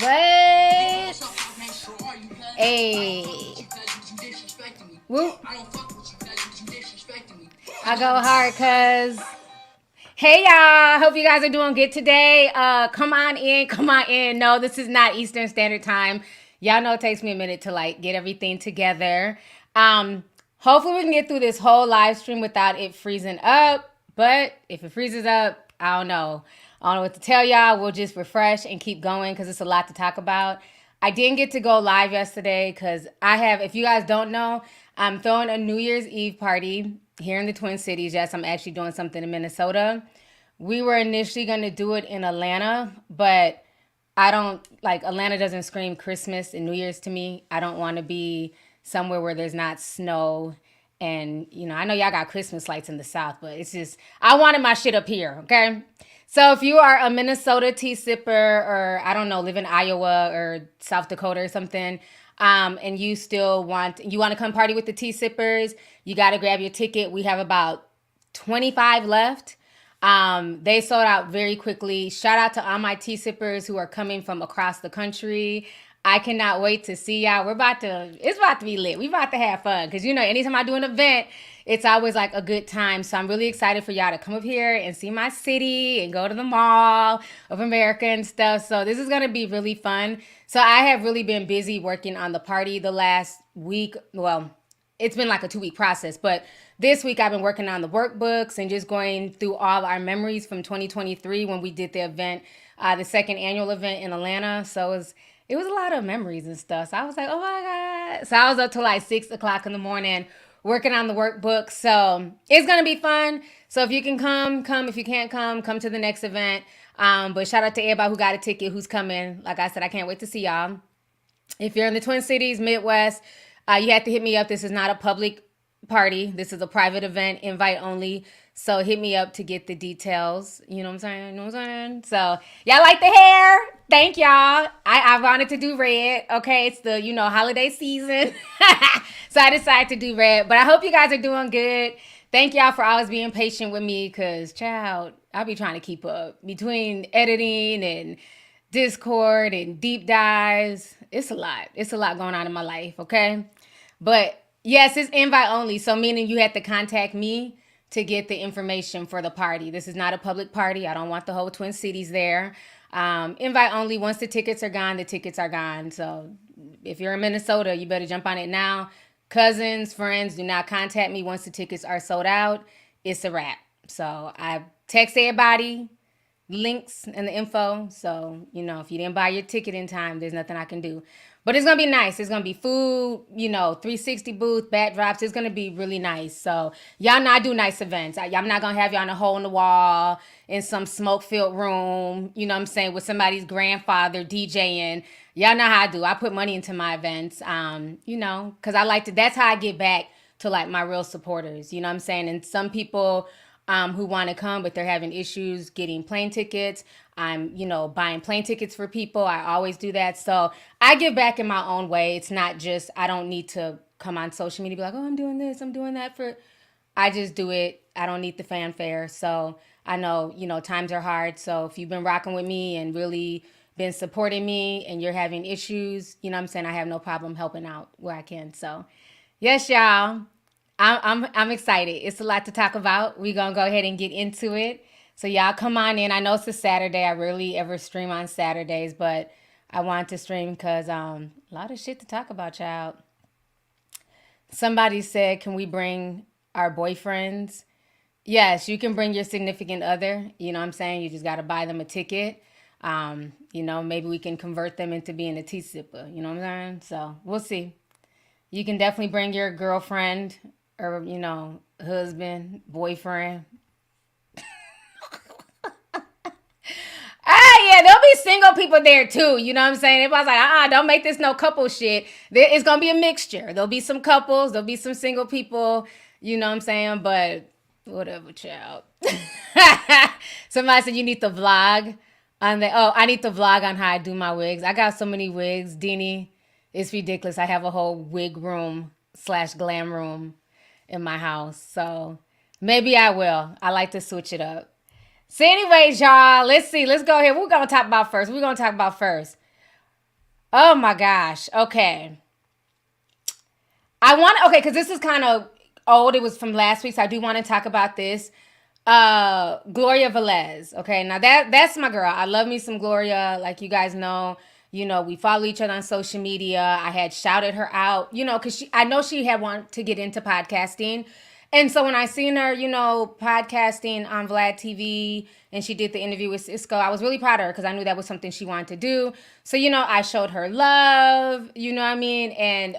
What? Hey. Whoop. I go hard, cuz. Hey y'all, hope you guys are doing good today. Come on in. No, this is not Eastern Standard Time. Y'all know it takes me a minute to like get everything together. Hopefully we can get through this whole live stream without it freezing up. But if it freezes up, I don't know. I don't know what to tell y'all. We'll just refresh and keep going because it's a lot to talk about. I didn't get to go live yesterday because if you guys don't know, I'm throwing a New Year's Eve party here in the Twin Cities. Yes, I'm actually doing something in Minnesota. We were initially going to do it in Atlanta, but Atlanta doesn't scream Christmas and New Year's to me. I don't want to be somewhere where there's not snow. And, I know y'all got Christmas lights in the South, but it's just, I wanted my shit up here, okay? So if you are a Minnesota tea sipper or, I don't know, live in Iowa or South Dakota or something, and you want to come party with the tea sippers, you got to grab your ticket. We have about 25 left. They sold out very quickly. Shout out to all my tea sippers who are coming from across the country. I cannot wait to see y'all. It's about to be lit. We about to have fun. Because, anytime I do an event, it's always like a good time. So I'm really excited for y'all to come up here and see my city and go to the Mall of America and stuff. So this is going to be really fun. So I have really been busy working on the party the last week. Well, it's been like a 2-week process, but this week I've been working on the workbooks and just going through all our memories from 2023 when we did the event, the second annual event in Atlanta. So it was a lot of memories and stuff. So I was like, oh my God. So I was up till like 6 o'clock in the morning working on the workbook. So it's going to be fun. So if you can come. If you can't come to the next event. But shout out to everybody who got a ticket, who's coming. Like I said, I can't wait to see y'all. If you're in the Twin Cities, Midwest, you have to hit me up. This is not a public party. This is a private event, invite only. So hit me up to get the details. You know what I'm saying? So y'all like the hair? Thank y'all. I wanted to do red. Okay, it's the, holiday season. So I decided to do red. But I hope you guys are doing good. Thank y'all for always being patient with me because, child, I'll be trying to keep up between editing and Discord and deep dives. It's a lot. It's a lot going on in my life, okay? But yes, it's invite only. So meaning you have to contact me to get the information for the party. This is not a public party. I don't want the whole Twin Cities there. Invite only. Once the tickets are gone, the tickets are gone. So if you're in Minnesota, you better jump on it now. Cousins, friends, do not contact me once the tickets are sold out. It's a wrap. So I text everybody links and the info. So, if you didn't buy your ticket in time, there's nothing I can do. But it's going to be nice. It's going to be food, 360 booth, backdrops. It's going to be really nice. So y'all know I do nice events. I'm not going to have y'all in a hole in the wall in some smoke-filled room, with somebody's grandfather DJing. Y'all know how I do. I put money into my events, because I like to, that's how I get back to like my real supporters, And some people who want to come, but they're having issues getting plane tickets. I'm, buying plane tickets for people. I always do that. So I give back in my own way. It's not just, I don't need to come on social media and be like, oh, I'm doing this, I'm doing that I just do it. I don't need the fanfare. So I know, times are hard. So if you've been rocking with me and really been supporting me and you're having issues, I have no problem helping out where I can. So yes, y'all. I'm excited. It's a lot to talk about. We're going to go ahead and get into it. So y'all come on in. I know it's a Saturday. I rarely ever stream on Saturdays, but I want to stream because a lot of shit to talk about, child. Somebody said, can we bring our boyfriends? Yes, you can bring your significant other. You just got to buy them a ticket. Maybe we can convert them into being a tea sipper. You know what I'm saying? So we'll see. You can definitely bring your girlfriend or, husband, boyfriend. Yeah, there'll be single people there too. You know what I'm saying? Everybody's like, don't make this no couple shit. It's going to be a mixture. There'll be some couples. There'll be some single people. You know what I'm saying? But whatever, child. Somebody said you need to vlog I need to vlog on how I do my wigs. I got so many wigs, Dini. It's ridiculous. I have a whole wig room / glam room in my house. So maybe I will. I like to switch it up. So anyways, y'all, let's see. Let's go ahead. We're going to talk about first. Oh my gosh. Okay. Okay, because this is kind of old. It was from last week, so I do want to talk about this. Gloria Valez. Okay, now that's my girl. I love me some Gloria. Like you guys know, we follow each other on social media. I had shouted her out, because I know she had wanted to get into podcasting. And so when I seen her, podcasting on Vlad TV and she did the interview with Cisco, I was really proud of her because I knew that was something she wanted to do. So, I showed her love, you know what I mean? And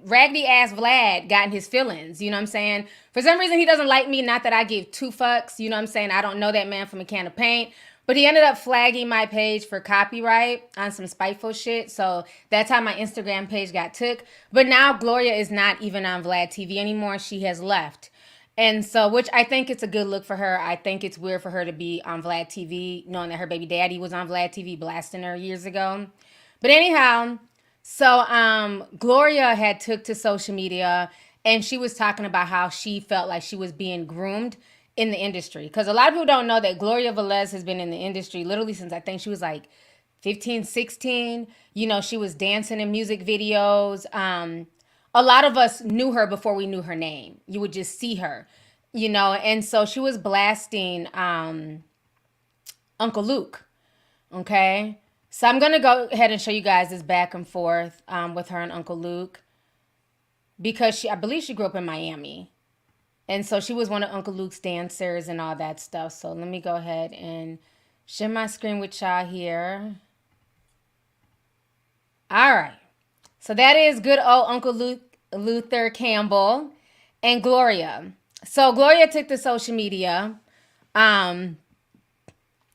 raggedy ass Vlad got in his feelings, you know what I'm saying? For some reason, he doesn't like me. Not that I give two fucks, you know what I'm saying? I don't know that man from a can of paint. But he ended up flagging my page for copyright on some spiteful shit. So that's how my Instagram page got took. But now Gloria is not even on Vlad TV anymore. She has left. And so, which I think it's a good look for her. I think it's weird for her to be on Vlad TV, knowing that her baby daddy was on Vlad TV blasting her years ago. But anyhow, so Gloria had took to social media and she was talking about how she felt like she was being groomed in the industry. Because a lot of people don't know that Gloria Valez has been in the industry literally since I think she was like 15, 16. She was dancing in music videos. A lot of us knew her before we knew her name. You would just see her, and so she was blasting Uncle Luke. Okay. So I'm going to go ahead and show you guys this back and forth with her and Uncle Luke because I believe she grew up in Miami. And so she was one of Uncle Luke's dancers and all that stuff. So let me go ahead and share my screen with y'all here. All right. So that is good old Uncle Luther Campbell and Gloria. So Gloria took to social media.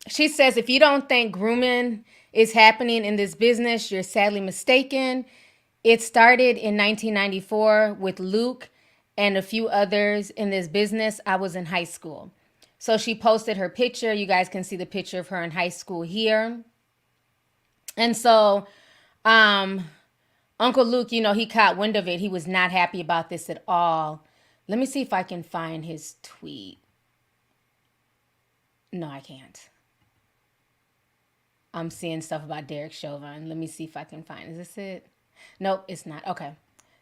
She says, if you don't think grooming is happening in this business, you're sadly mistaken. It started in 1994 with Luke and a few others in this business. I was in high school. So she posted her picture. You guys can see the picture of her in high school here. And so Uncle Luke, he caught wind of it. He was not happy about this at all. Let me see if I can find his tweet. No, I can't. I'm seeing stuff about Derek Chauvin. Let me see if I can find. Is this it? Nope, it's not. Okay.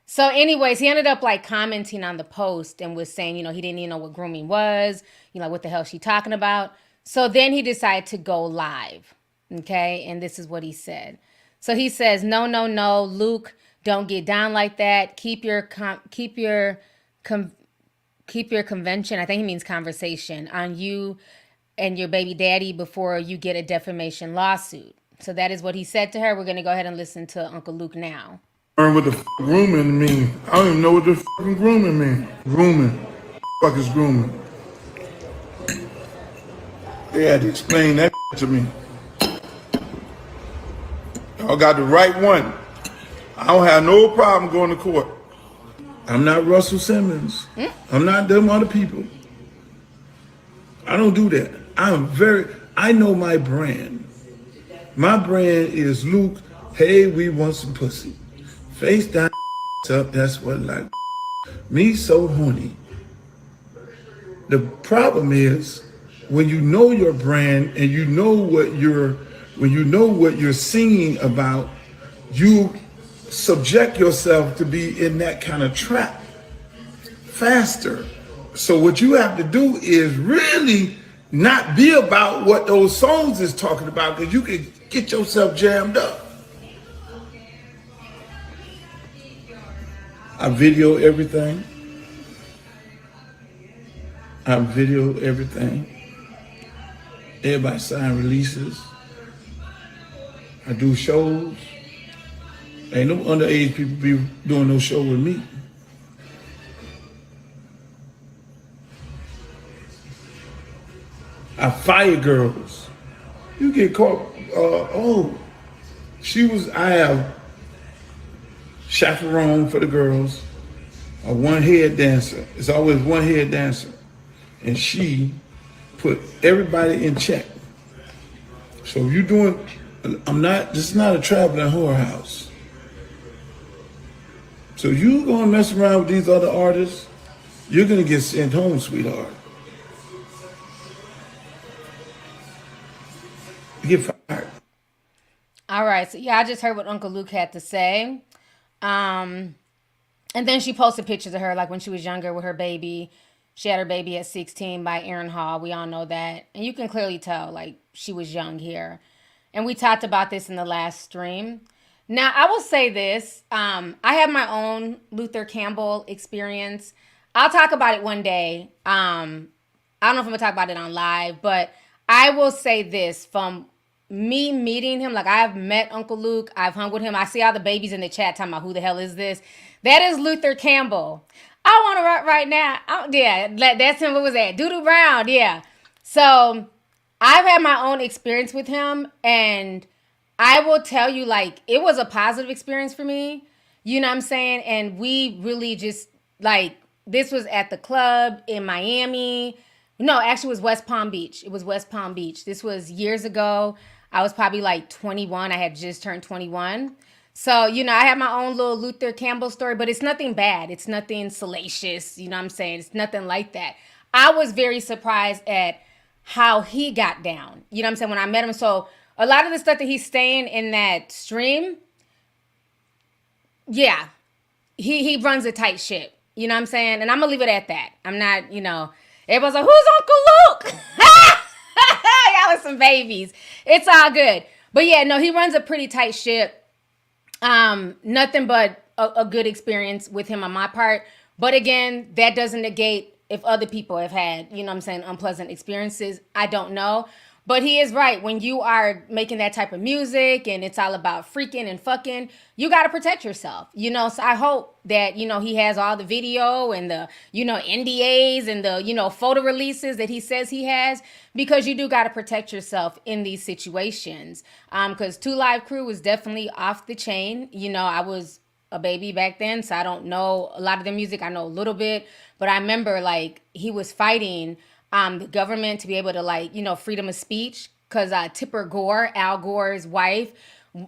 So anyways, he ended up like commenting on the post and was saying, he didn't even know what grooming was, what the hell is she talking about? So then he decided to go live. Okay. And this is what he said. So he says, no, Luke, don't get down like that. Keep your convention. I think he means conversation on you and your baby daddy before you get a defamation lawsuit. So that is what he said to her. We're going to go ahead and listen to Uncle Luke now. Learn what the grooming mean. I don't even know what the fucking grooming mean. Grooming. Fuck is grooming. They had to explain that to me. Y'all got the right one. I don't have no problem going to court. I'm not Russell Simmons. I'm not them other people. I don't do that. I know my brand. My brand is Luke, hey, we want some pussy. Face down, up, that's what like. Me so horny. The problem is when you know your brand and you know what you're singing about, you subject yourself to be in that kind of trap faster. So what you have to do is really not be about what those songs is talking about, because you can get yourself jammed up. I video everything. Everybody sign releases. I do shows. Ain't no underage people be doing no show with me. I fire girls. You get caught, I have chaperone for the girls, a one-head dancer. It's always one-head dancer. And she put everybody in check. So if you're doing, this is not a traveling whorehouse. So you gonna mess around with these other artists, you're gonna get sent home, sweetheart. You get fired. All right. So yeah, I just heard what Uncle Luke had to say. Um, and then she posted pictures of her like when she was younger with her baby. She had her baby at 16 by Aaron Hall. We all know that. And you can clearly tell like she was young here. And we talked about this in the last stream. Now, I will say this. I have my own Luther Campbell experience. I'll talk about it one day. I don't know if I'm going to talk about it on live, but I will say this from me meeting him. Like, I've met Uncle Luke. I've hung with him. I see all the babies in the chat talking about who the hell is this. That is Luther Campbell. I want to rock right now. Yeah, that's him. What was that? Doodoo Brown. Yeah. So I've had my own experience with him, and I will tell you, like, it was a positive experience for me. You know what I'm saying? And we really just, like, this was at the club in Miami. No, actually, it was West Palm Beach. It was West Palm Beach. This was years ago. I was probably like 21. I had just turned 21. So, you know, I have my own little Luther Campbell story, but it's nothing bad. It's nothing salacious. You know what I'm saying? It's nothing like that. I was very surprised at how he got down. You know what I'm saying? When I met him. So a lot of the stuff that he's saying in that stream, yeah, he runs a tight ship. You know what I'm saying? And I'm going to leave it at that. I'm not, you know, everybody's like, who's Uncle Luke? Y'all are some babies. It's all good. But yeah, no, he runs a pretty tight ship. Nothing but a good experience with him on my part. But again, that doesn't negate if other people have had, you know what I'm saying, unpleasant experiences. I don't know. But he is right. When you are making that type of music and it's all about freaking and fucking, you got to protect yourself. You know, so I hope that, you know, he has all the video and the, you know, NDAs and the, you know, photo releases that he says he has, because you do got to protect yourself in these situations. Because 2 Live Crew was definitely off the chain. You know, I was a baby back then, so I don't know a lot of the music. I know a little bit, but I remember like he was fighting the government to be able to, like, you know, freedom of speech, because Tipper Gore, Al Gore's wife,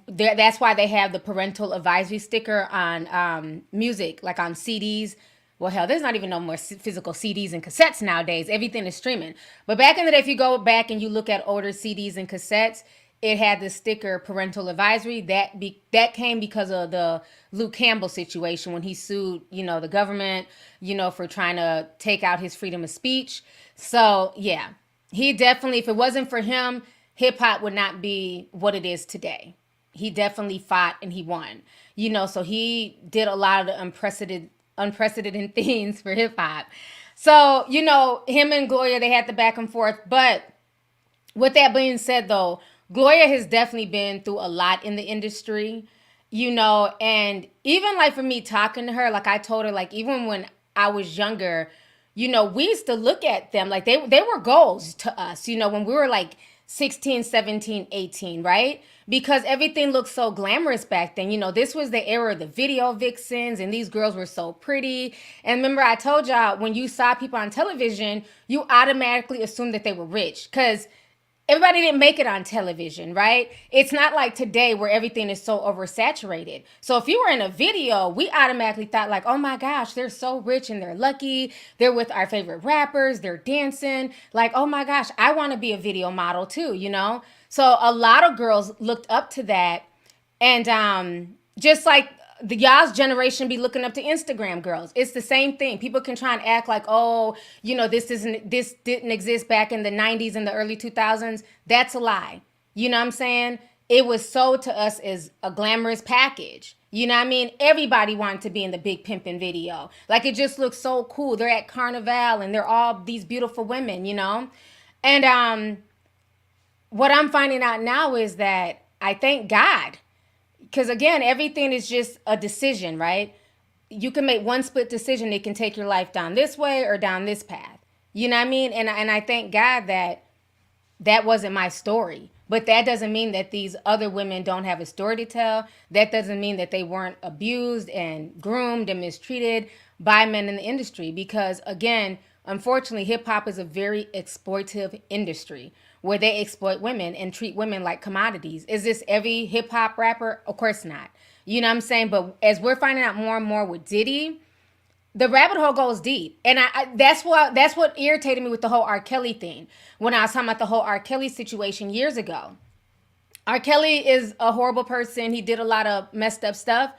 that's why they have the parental advisory sticker on music, like on CDs. Well, hell, there's not even no more physical CDs and cassettes nowadays. Everything is streaming. But back in the day, if you go back and you look at older CDs and cassettes, it had the sticker parental advisory. That came because of the Luke Campbell situation when he sued, you know, the government, you know, for trying to take out his freedom of speech. So yeah, he definitely, if it wasn't for him, hip hop would not be what it is today. He definitely fought and he won, you know, so he did a lot of the unprecedented things for hip hop. So, you know, him and Gloria, they had the back and forth. But with that being said, though, Gloria has definitely been through a lot in the industry, you know, and even like for me talking to her, like I told her, like even when I was younger, you know, we used to look at them like they were goals to us, you know, when we were like 16, 17, 18, right? Because everything looked so glamorous back then. You know, this was the era of the video vixens, and these girls were so pretty. And remember, I told y'all, when you saw people on television, you automatically assumed that they were rich, because everybody didn't make it on television, right? It's not like today where everything is so oversaturated. So if you were in a video, we automatically thought like, oh my gosh, they're so rich and they're lucky. They're with our favorite rappers. They're dancing. Like, oh my gosh, I want to be a video model too, you know? So a lot of girls looked up to that. And just like the y'all's generation be looking up to Instagram girls. It's the same thing. People can try and act like, oh, you know, this didn't exist back in the 90s and the early 2000s. That's a lie. You know what I'm saying? It was sold to us as a glamorous package. You know what I mean? Everybody wanted to be in the big pimpin' video. Like, it just looks so cool. They're at Carnival and they're all these beautiful women, you know? And what I'm finding out now is that I thank God. Because again, everything is just a decision, right? You can make one split decision. It can take your life down this way or down this path. You know what I mean? And I thank God that that wasn't my story. But that doesn't mean that these other women don't have a story to tell. That doesn't mean that they weren't abused and groomed and mistreated by men in the industry. Because again, unfortunately, hip hop is a very exploitative industry where they exploit women and treat women like commodities. Is this every hip hop rapper? Of course not. You know what I'm saying? But as we're finding out more and more with Diddy, the rabbit hole goes deep. And that's what irritated me with the whole R. Kelly thing. When I was talking about the whole R. Kelly situation years ago. R. Kelly is a horrible person. He did a lot of messed up stuff,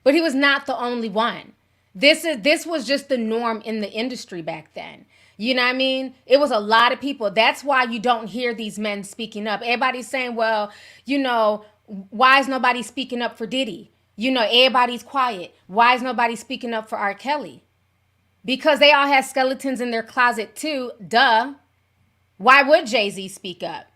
but he was not the only one. This was just the norm in the industry back then. You know what I mean? It was a lot of people. That's why you don't hear these men speaking up. Everybody's saying, well, why is nobody speaking up for Diddy? Everybody's quiet. Why is nobody speaking up for R. Kelly? Because they all have skeletons in their closet too. Duh. Why would Jay-Z speak up?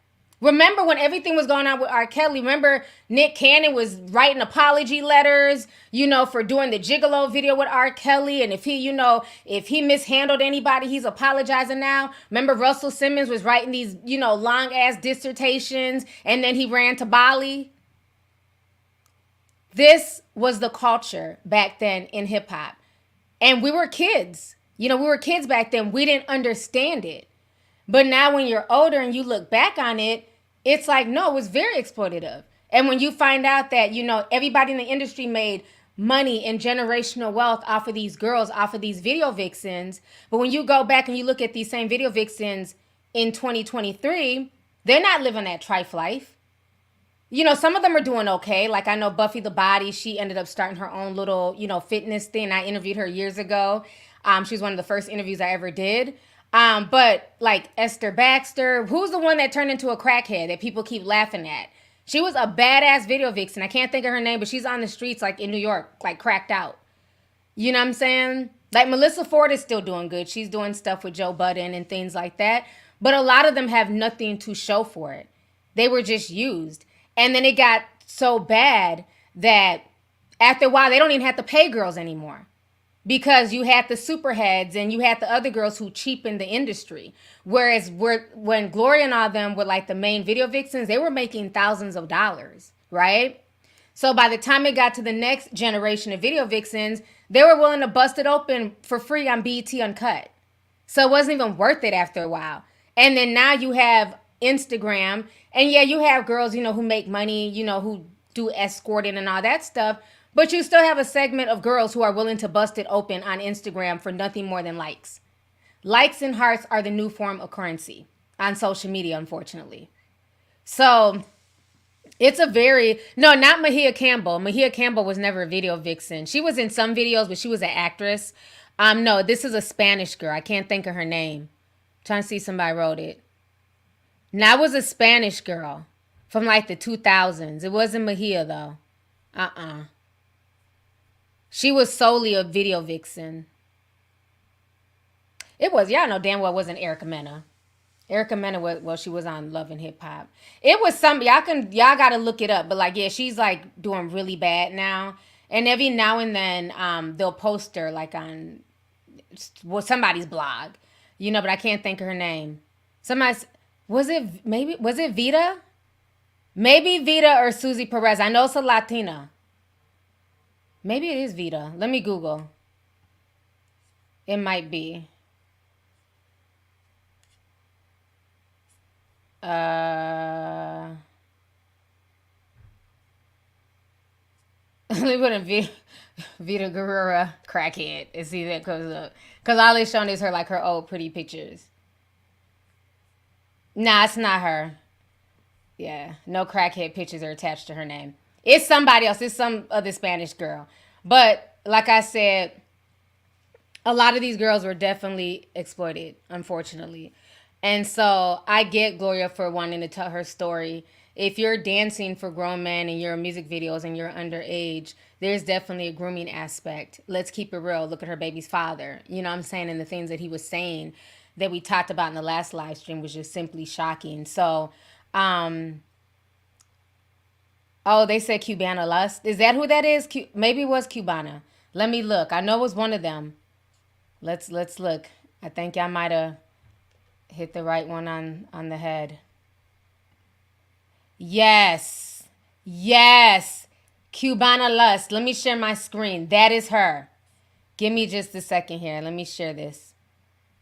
Remember when everything was going on with R. Kelly? Remember Nick Cannon was writing apology letters, for doing the Gigolo video with R. Kelly. And if he mishandled anybody, he's apologizing now. Remember Russell Simmons was writing these, long ass dissertations, and then he ran to Bali. This was the culture back then in hip hop. And we were kids. We were kids back then. We didn't understand it. But now when you're older and you look back on it, it's like, no, it was very exploitative. And when you find out that, everybody in the industry made money and generational wealth off of these girls, off of these video vixens. But when you go back and you look at these same video vixens in 2023, they're not living that trife life. Some of them are doing okay. Like I know Buffy the Body, she ended up starting her own little, fitness thing. I interviewed her years ago. She was one of the first interviews I ever did. But like Esther Baxter, who's the one that turned into a crackhead that people keep laughing at? She was a badass video vixen. I can't think of her name, but she's on the streets like in New York, like cracked out. You know what I'm saying? Like Melissa Ford is still doing good. She's doing stuff with Joe Budden and things like that. But a lot of them have nothing to show for it. They were just used. And then it got so bad that after a while, they don't even have to pay girls anymore. Because you had the superheads and you had the other girls who cheapened the industry. Whereas when Gloria and all them were like the main video vixens, they were making thousands of dollars, right? So by the time it got to the next generation of video vixens, they were willing to bust it open for free on BET Uncut. So it wasn't even worth it after a while. And then now you have Instagram. And yeah, you have girls, who make money, who do escorting and all that stuff. But you still have a segment of girls who are willing to bust it open on Instagram for nothing more than likes. Likes and hearts are the new form of currency on social media, unfortunately. So it's no, not Mahia Campbell. Mahia Campbell was never a video vixen. She was in some videos, but she was an actress. No, this is a Spanish girl. I can't think of her name. I'm trying to see somebody wrote it. Now, it was a Spanish girl from like the 2000s. It wasn't Mahia though. She was solely a video vixen. It was, y'all know damn well it wasn't Erica Mena. Erica Mena she was on Love and Hip Hop. It was y'all gotta look it up. But like, yeah, she's like doing really bad now. And every now and then, they'll post her like on somebody's blog, but I can't think of her name. Was it Vita? Maybe Vita or Susie Perez. I know it's a Latina. Maybe it is Vita. Let me Google. It might be. Let me put in Vita Guerrera crackhead and see that comes up. Because all they showing is her old pretty pictures. Nah, it's not her. Yeah, no crackhead pictures are attached to her name. It's somebody else. It's some other Spanish girl. But like I said, a lot of these girls were definitely exploited, unfortunately. And so I get Gloria for wanting to tell her story. If you're dancing for grown men and you're in music videos and you're underage, there's definitely a grooming aspect. Let's keep it real. Look at her baby's father. You know what I'm saying? And the things that he was saying that we talked about in the last live stream was just simply shocking. So, oh, they said Cubana Lust. Is that who that is? Maybe it was Cubana. Let me look. I know it was one of them. Let's look. I think I might have hit the right one on the head. Yes. Cubana Lust. Let me share my screen. That is her. Give me just a second here. Let me share this.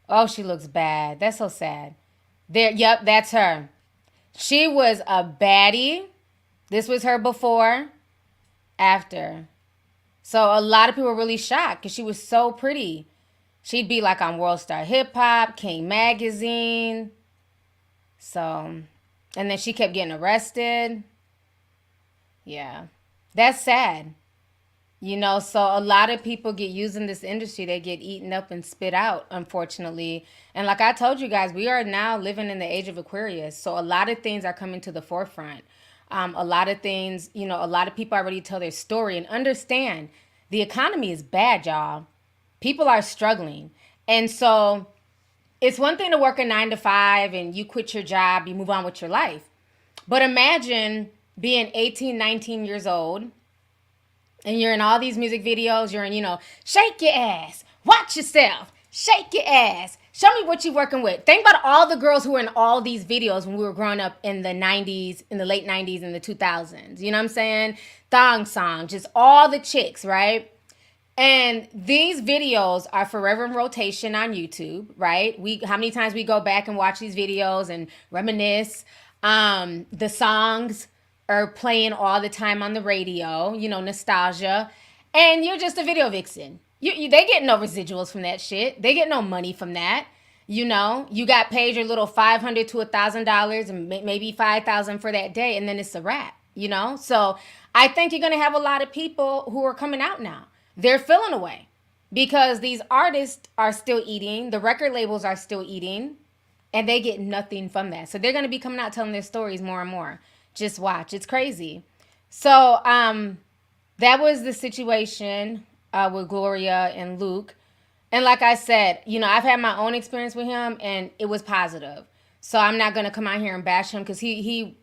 Oh, she looks bad. That's so sad. There. Yep, that's her. She was a baddie. This was her before, after. So a lot of people were really shocked because she was so pretty. She'd be like on World Star Hip Hop, King Magazine. So, and then she kept getting arrested. Yeah. That's sad. You know, so a lot of people get used in this industry. They get eaten up and spit out, unfortunately. And like I told you guys, we are now living in the age of Aquarius. So a lot of things are coming to the forefront. A lot of things, you know, a lot of people already tell their story and understand the economy is bad, y'all. People are struggling. And so it's one thing to work a 9 to 5 and you quit your job, you move on with your life. But imagine being 18, 19 years old and you're in all these music videos. You're in, you know, shake your ass, watch yourself, shake your ass. Show me what you're working with. Think about all the girls who were in all these videos when we were growing up in the 90s, in the late 90s and the 2000s. You know what I'm saying? Thong song, just all the chicks, right? And these videos are forever in rotation on YouTube, right? How many times we go back and watch these videos and reminisce. The songs are playing all the time on the radio, you know, nostalgia. And you're just a video vixen. They get no residuals from that shit. They get no money from that. You know, you got paid your little $500 to $1,000 and maybe $5,000 for that day, and then it's a wrap. You know, so I think you're gonna have a lot of people who are coming out now. They're feeling away because these artists are still eating, the record labels are still eating, and they get nothing from that. So they're going to be coming out telling their stories more and more. Just watch. It's crazy. So that was the situation with Gloria and Luke. And like I said, you know, I've had my own experience with him and it was positive. So I'm not going to come out here and bash him because he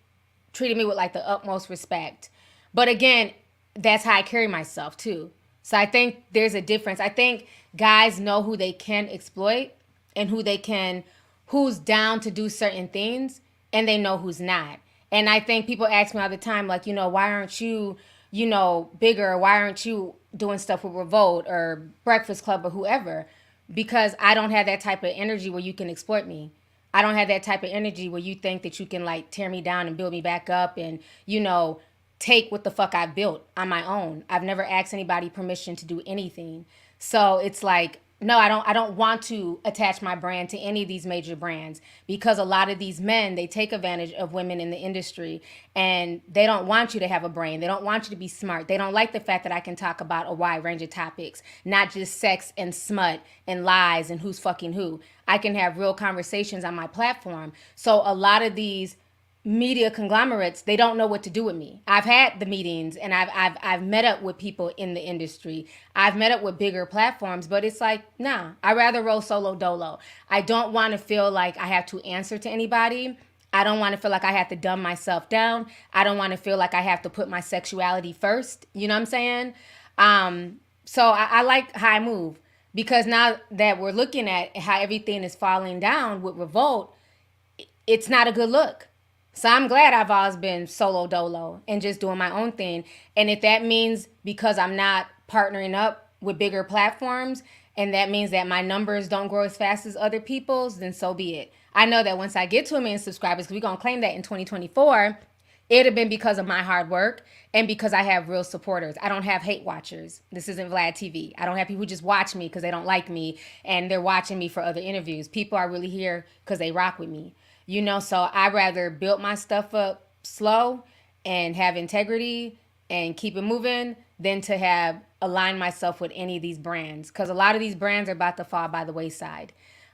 treated me with like the utmost respect. But again, that's how I carry myself too. So I think there's a difference. I think guys know who they can exploit and who's down to do certain things, and they know who's not. And I think people ask me all the time, like, you know, why aren't you, you know, bigger? Why aren't you doing stuff with Revolt or Breakfast Club or whoever? Because I don't have that type of energy where you can exploit me. I don't have that type of energy where you think that you can like tear me down and build me back up and, you know, take what the fuck I've built on my own. I've never asked anybody permission to do anything. So it's like, no, I don't want to attach my brand to any of these major brands because a lot of these men, they take advantage of women in the industry and they don't want you to have a brain. They don't want you to be smart. They don't like the fact that I can talk about a wide range of topics, not just sex and smut and lies and who's fucking who. I can have real conversations on my platform. So a lot of these media conglomerates, they don't know what to do with me. I've had the meetings and I've met up with people in the industry. I've met up with bigger platforms, but it's like, nah, I'd rather roll solo dolo. I don't want to feel like I have to answer to anybody. I don't want to feel like I have to dumb myself down. I don't want to feel like I have to put my sexuality first. You know what I'm saying? So I like how I move because now that we're looking at how everything is falling down with Revolt, it's not a good look. So I'm glad I've always been solo dolo and just doing my own thing. And if that means because I'm not partnering up with bigger platforms and that means that my numbers don't grow as fast as other people's, then so be it. I know that once I get to 1 million subscribers, because we're going to claim that in 2024, it'd have been because of my hard work and because I have real supporters. I don't have hate watchers. This isn't Vlad TV. I don't have people who just watch me because they don't like me and they're watching me for other interviews. People are really here because they rock with me. You know, so I'd rather build my stuff up slow and have integrity and keep it moving than to have aligned myself with any of these brands. Because a lot of these brands are about to fall by the wayside.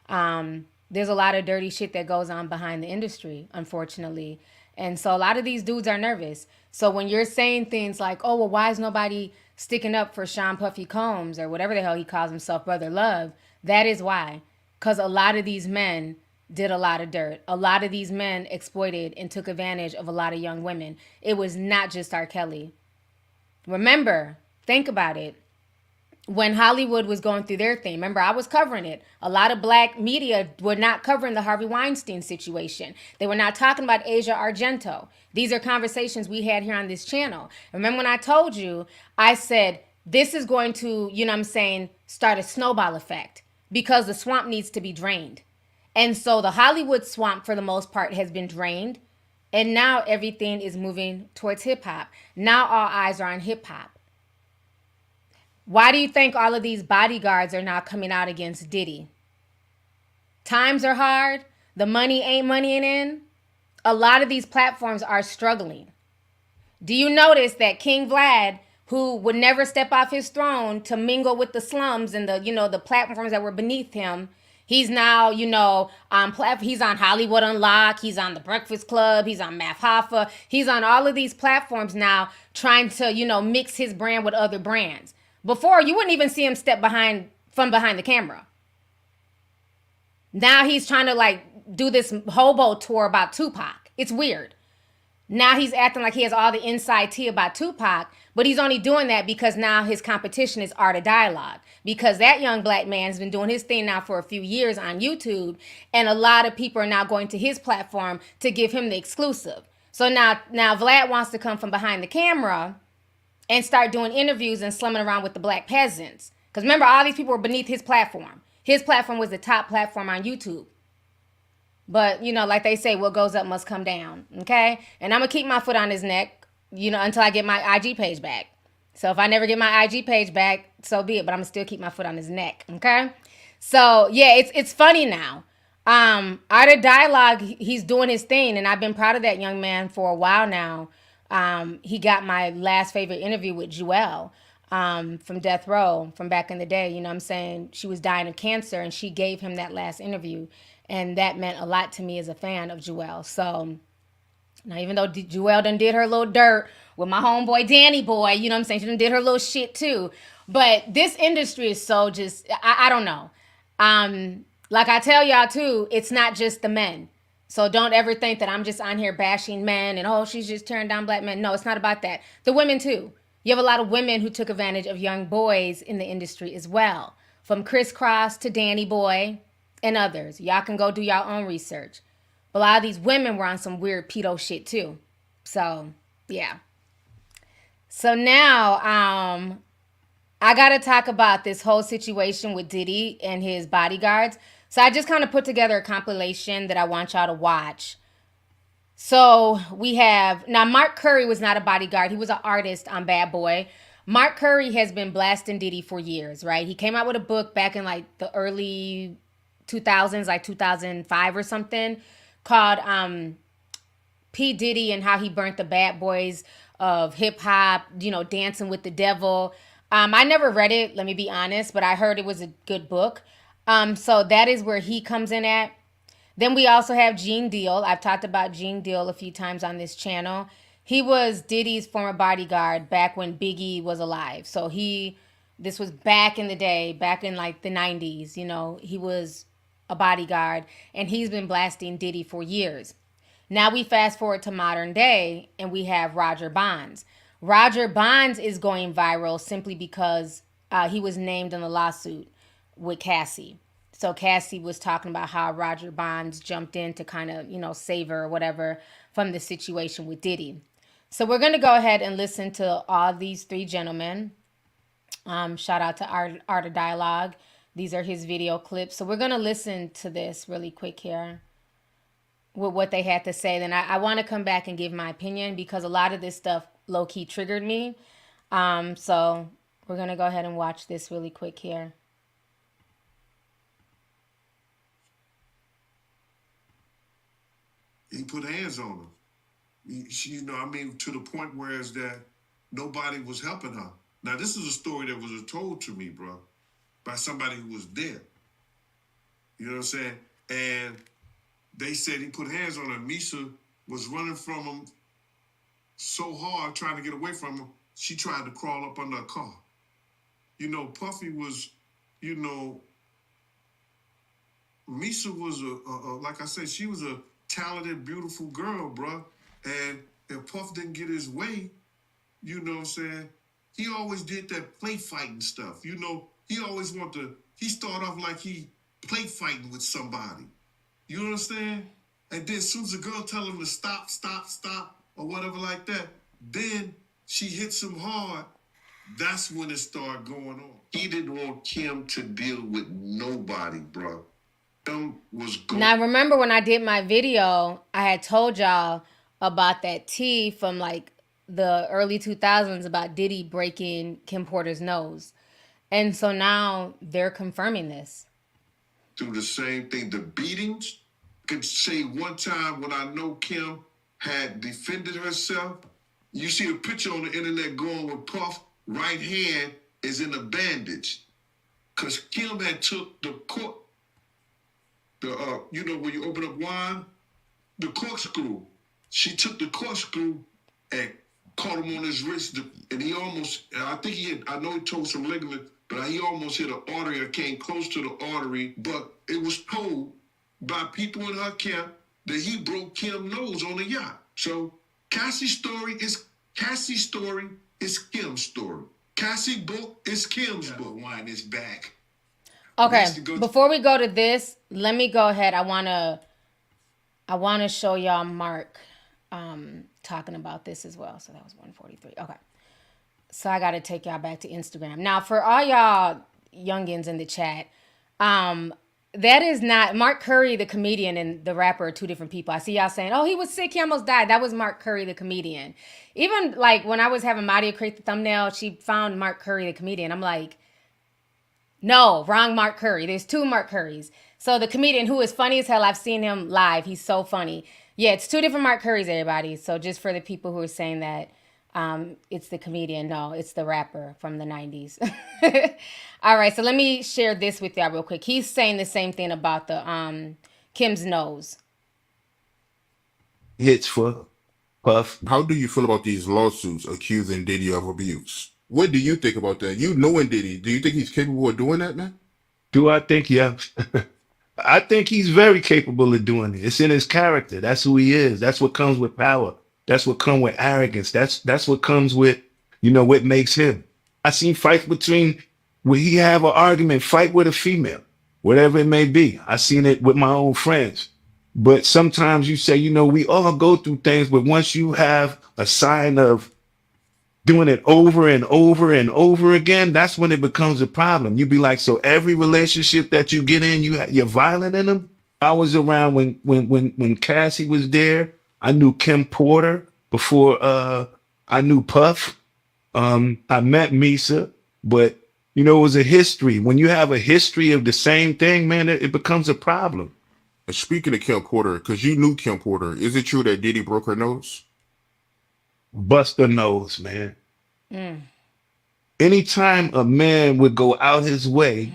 There's a lot of dirty shit that goes on behind the industry, unfortunately. And so a lot of these dudes are nervous. So when you're saying things like, oh, well, why is nobody sticking up for Sean Puffy Combs or whatever the hell he calls himself, Brother Love, that is why. Because a lot of these men did a lot of dirt. A lot of these men exploited and took advantage of a lot of young women. It was not just R. Kelly. Remember, think about it. When Hollywood was going through their thing, remember, I was covering it. A lot of black media were not covering the Harvey Weinstein situation. They were not talking about Asia Argento. These are conversations we had here on this channel. Remember when I told you, I said, this is going to, you know what I'm saying, start a snowball effect because the swamp needs to be drained. And so the Hollywood swamp, for the most part, has been drained. And now everything is moving towards hip hop. Now all eyes are on hip hop. Why do you think all of these bodyguards are now coming out against Diddy? Times are hard. The money ain't moneying in. A lot of these platforms are struggling. Do you notice that King Vlad, who would never step off his throne to mingle with the slums and the platforms that were beneath him, he's now he's on Hollywood Unlocked, he's on the Breakfast Club, he's on Math Hoffa, he's on all of these platforms now, trying to mix his brand with other brands. Before, you wouldn't even see him step from behind the camera. Now he's trying to like do this hobo tour about Tupac. It's weird. Now he's acting like he has all the inside tea about Tupac, but he's only doing that because now his competition is Art of Dialogue. Because that young black man has been doing his thing now for a few years on YouTube, and a lot of people are now going to his platform to give him the exclusive. So now Vlad wants to come from behind the camera and start doing interviews and slumming around with the black peasants. Because remember, all these people were beneath his platform. His platform was the top platform on YouTube. But, like they say, what goes up must come down, okay? And I'm going to keep my foot on his neck, until I get my IG page back. So if I never get my IG page back, so be it. But I'm going to still keep my foot on his neck, okay? So, yeah, it's funny now. Art of Dialogue, he's doing his thing, and I've been proud of that young man for a while now. He got my last favorite interview with Joelle from Death Row from back in the day. You know what I'm saying? She was dying of cancer, and she gave him that last interview. And that meant a lot to me as a fan of Joelle. So, now even though Joelle done did her little dirt with my homeboy Danny Boy, you know what I'm saying? She done did her little shit too. But this industry is so just, I don't know. Like I tell y'all too, it's not just the men. So don't ever think that I'm just on here bashing men and, oh, she's just tearing down black men. No, it's not about that. The women too. You have a lot of women who took advantage of young boys in the industry as well. From Criss Cross to Danny Boy and others. Y'all can go do y'all own research. But a lot of these women were on some weird pedo shit too. So, yeah. So now, I got to talk about this whole situation with Diddy and his bodyguards. So I just kind of put together a compilation that I want y'all to watch. So we have, now Mark Curry was not a bodyguard. He was an artist on Bad Boy. Mark Curry has been blasting Diddy for years, right? He came out with a book back in like the early 2000s, like 2005 or something, called P. Diddy and How He Burnt the Bad Boys of Hip Hop, Dancing with the Devil. I never read it, let me be honest, but I heard it was a good book. So that is where he comes in at. Then we also have Gene Deal. I've talked about Gene Deal a few times on this channel. He was Diddy's former bodyguard back when Biggie was alive. So this was back in the day, back in like the 90s, he was a bodyguard, and he's been blasting Diddy for years. Now we fast forward to modern day, and we have Roger Bonds. Roger Bonds is going viral simply because he was named in the lawsuit with Cassie. So Cassie was talking about how Roger Bonds jumped in to kind of, save her or whatever from the situation with Diddy. So we're going to go ahead and listen to all these three gentlemen. Shout out to Art of Dialogue. These are his video clips. So we're going to listen to this really quick here with what they had to say. Then I want to come back and give my opinion because a lot of this stuff low-key triggered me. So we're going to go ahead and watch this really quick here. He put hands on her. She, to the point where is that nobody was helping her. Now, this is a story that was told to me, bro, by somebody who was there. You know what I'm saying? And they said he put hands on her. Misha was running from him so hard, trying to get away from him, she tried to crawl up under a car. Puffy was, Misha was like I said, she was a talented, beautiful girl, bro. And if Puff didn't get his way, you know what I'm saying? He always did that play fighting stuff. He always he started off like he play fighting with somebody. You understand? And then as soon as the girl tell him to stop, or whatever like that, then she hits him hard. That's when it started going on. He didn't want Kim to deal with nobody, bro. Now, remember when I did my video, I had told y'all about that tea from like the early 2000s about Diddy breaking Kim Porter's nose. And so now they're confirming this. Do the same thing. The beatings, could say one time when I know Kim had defended herself, You see a picture on the internet going with Puff, right hand is in a bandage. Because Kim had took the cork, you know, when you open up wine, the corkscrew. She took the corkscrew and caught him on his wrist, and he almost, I think he had, I know he told some ligament, but he almost hit an artery or came close to the artery, but it was told by people in her camp that he broke Kim's nose on the yacht. So Cassie's story is Kim's story. Cassie book is Kim's book. Wine is back. Okay, before we go to this, let me go ahead. I wanna show y'all Mark talking about this as well. So that was 143. Okay. So I gotta take y'all back to Instagram. Now for all y'all youngins in the chat, that is not Mark Curry, the comedian, and the rapper are two different people. I see y'all saying, oh, he was sick, he almost died. That was Mark Curry, the comedian. Even like when I was having Madia create the thumbnail, she found Mark Curry, the comedian. I'm like, no, wrong Mark Curry. There's two Mark Currys. So the comedian who is funny as hell, I've seen him live. He's so funny. Yeah, it's two different Mark Currys, everybody. So just for the people who are saying that it's the comedian, no, it's the rapper from the 90s. All right, so let me share this with y'all real quick. He's saying the same thing about the Kim's nose. Hits for Puff. How do you feel about these lawsuits accusing Diddy of abuse? What do you think about that? You knowing Diddy, do you think he's capable of doing that, man? Do I think? Yeah. I think he's very capable of doing it. It's in his character. That's who he is. That's what comes with power. That's what comes with arrogance. That's what comes with, what makes him. I seen fights between where he have an argument, fight with a female, whatever it may be. I seen it with my own friends. But sometimes you say, we all go through things, but once you have a sign of doing it over and over and over again, that's when it becomes a problem. You be like, so every relationship that you get in, you're violent in them. I was around when Cassie was there. I knew Kim Porter before I knew Puff. I met Misa, but it was a history. When you have a history of the same thing, man, it becomes a problem. And speaking of Kim Porter, because you knew Kim Porter, is it true that Diddy broke her nose? Bust her nose, man. Anytime a man would go out his way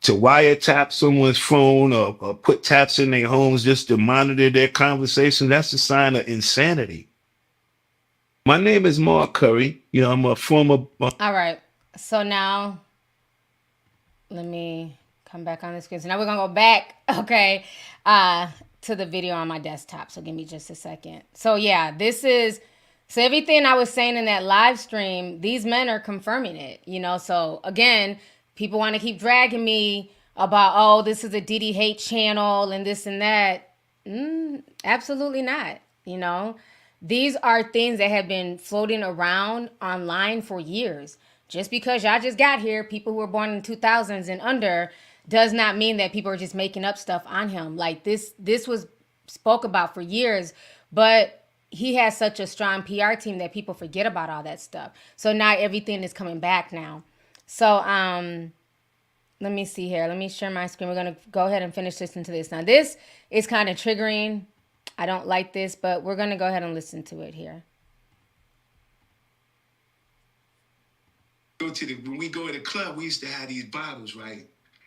to wiretap someone's phone or put taps in their homes just to monitor their conversation, that's a sign of insanity. My name is Mark Curry. I'm a former... All right. So now, let me come back on the screen. So now we're going to go back, okay, to the video on my desktop. So give me just a second. So yeah, this is... So everything I was saying in that live stream, these men are confirming it, So again, people want to keep dragging me about, oh, this is a Diddy hate channel and this and that. Absolutely not. These are things that have been floating around online for years. Just because y'all just got here, people who were born in the 2000s and under, does not mean that people are just making up stuff on him. Like this was spoke about for years, but he has such a strong PR team that people forget about all that stuff. So now everything is coming back now. So let me see here. Let me share my screen. We're going to go ahead and finish listening to this. Now this is kind of triggering. I don't like this, but we're going to go ahead and listen to it here. When we go to the club, we used to have these bottles, right?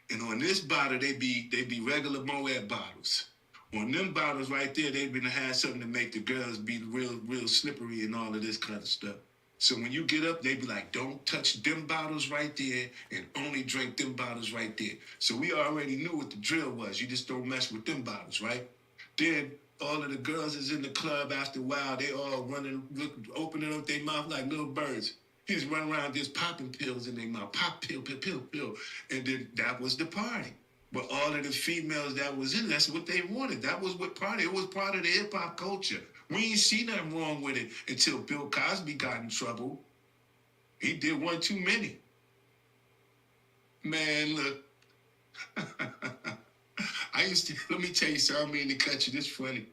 And on this bottle, they be regular Moet bottles. On them bottles right there, they've been to have something to make the girls be real slippery and all of this kind of stuff. So when you get up, they be like, don't touch them bottles right there and only drink them bottles right there. So we already knew what the drill was. You just don't mess with them bottles, right? Then all of the girls is in the club after a while. They all running, opening up their mouth like little birds. He just run around just popping pills in their mouth. Pop pill. And then that was the party. But all of the females that was in, that's what they wanted. That was what party. It was part of the hip hop culture. We ain't see nothing wrong with it until Bill Cosby got in trouble. He did one too many. Man, look. Let me tell you something, I mean to cut you, this funny.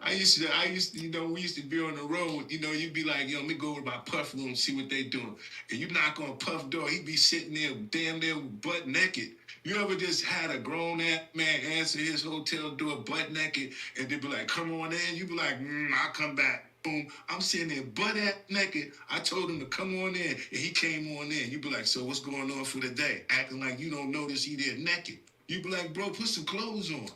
I used to, we used to be on the road, you'd be like, let me go over to my Puff room and see what they doing. And you knock on Puff door, he'd be sitting there damn near butt naked. You ever just had a grown-ass man answer his hotel door butt naked and they'd be like, come on in? You'd be like, I'll come back. I'm sitting there butt ass naked. I told him to come on in, and he came on in. You be like, so what's going on for the day? Acting like you don't notice he there naked. You be like, bro, put some clothes on.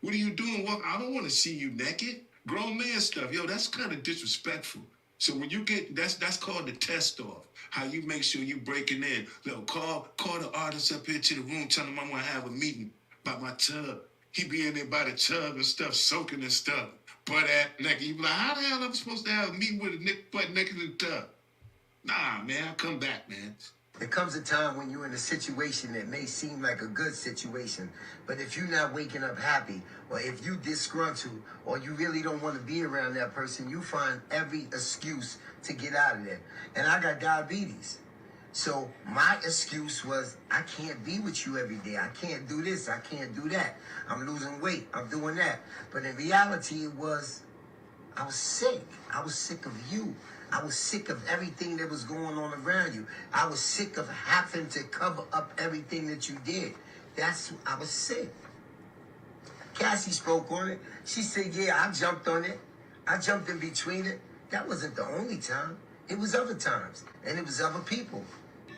What are you doing? What? I don't want to see you naked. Grown man stuff. Yo, that's kind of disrespectful. So when you get, that's called the test off. How you make sure you breaking in. Look, call the artist up here to the room, tell him I want to have a meeting about my tub. He be in there by the tub and stuff, soaking and stuff. Butt ass naked. You be like, how the hell am I supposed to have a meeting with a butt naked in the tub? Nah, man, I'll come back, man. There comes a time when you're in a situation that may seem like a good situation, but if you're not waking up happy, or if you disgruntled, or you really don't want to be around that person, you find every excuse to get out of there. And I got diabetes. So my excuse was, I can't be with you every day. I can't do this. I can't do that. I'm losing weight. I'm doing that. But in reality, it was, I was sick. I was sick of you. I was sick of everything that was going on around you. I was sick of having to cover up everything that you did. I was sick. Cassie spoke on it. She said, yeah, I jumped on it. I jumped in between it. That wasn't the only time. It was other times. And it was other people.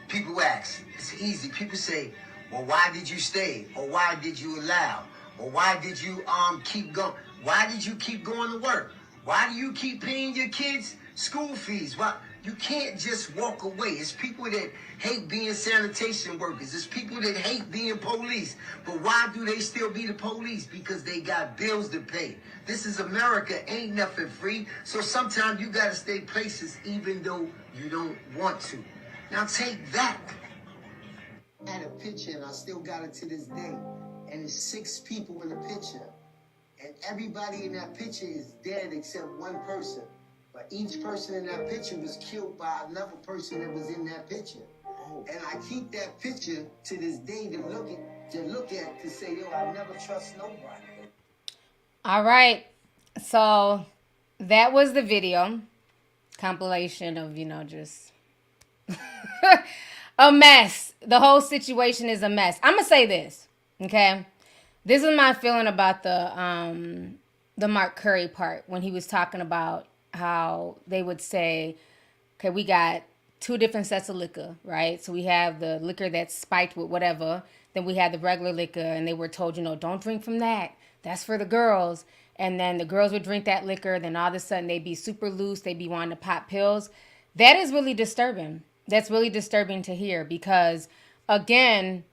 People ask. It's easy. People say, well, why did you stay? Or why did you allow? Or why did you keep going? Why did you keep going to work? Why do you keep paying your kids school fees? Why? You can't just walk away. It's people that hate being sanitation workers. It's people that hate being police. But why do they still be the police? Because they got bills to pay. This is America. Ain't nothing free. So sometimes you got to stay places even though you don't want to. Now take that. I had a picture and I still got it to this day. And it's 6 people in the picture. And everybody in that picture is dead except one person. But each person in that picture was killed by another person that was in that picture. And I keep that picture to this day to look at to say, yo, I never trust nobody. All right. So that was the video compilation of, just a mess. The whole situation is a mess. I'm going to say this, okay? This is my feeling about the Mark Curry part when he was talking about how they would say, okay, we got 2 different sets of liquor, right? So we have the liquor that's spiked with whatever. Then we have the regular liquor, and they were told, don't drink from that. That's for the girls. And then the girls would drink that liquor. Then all of a sudden they'd be super loose. They'd be wanting to pop pills. That is really disturbing. That's really disturbing to hear because, again,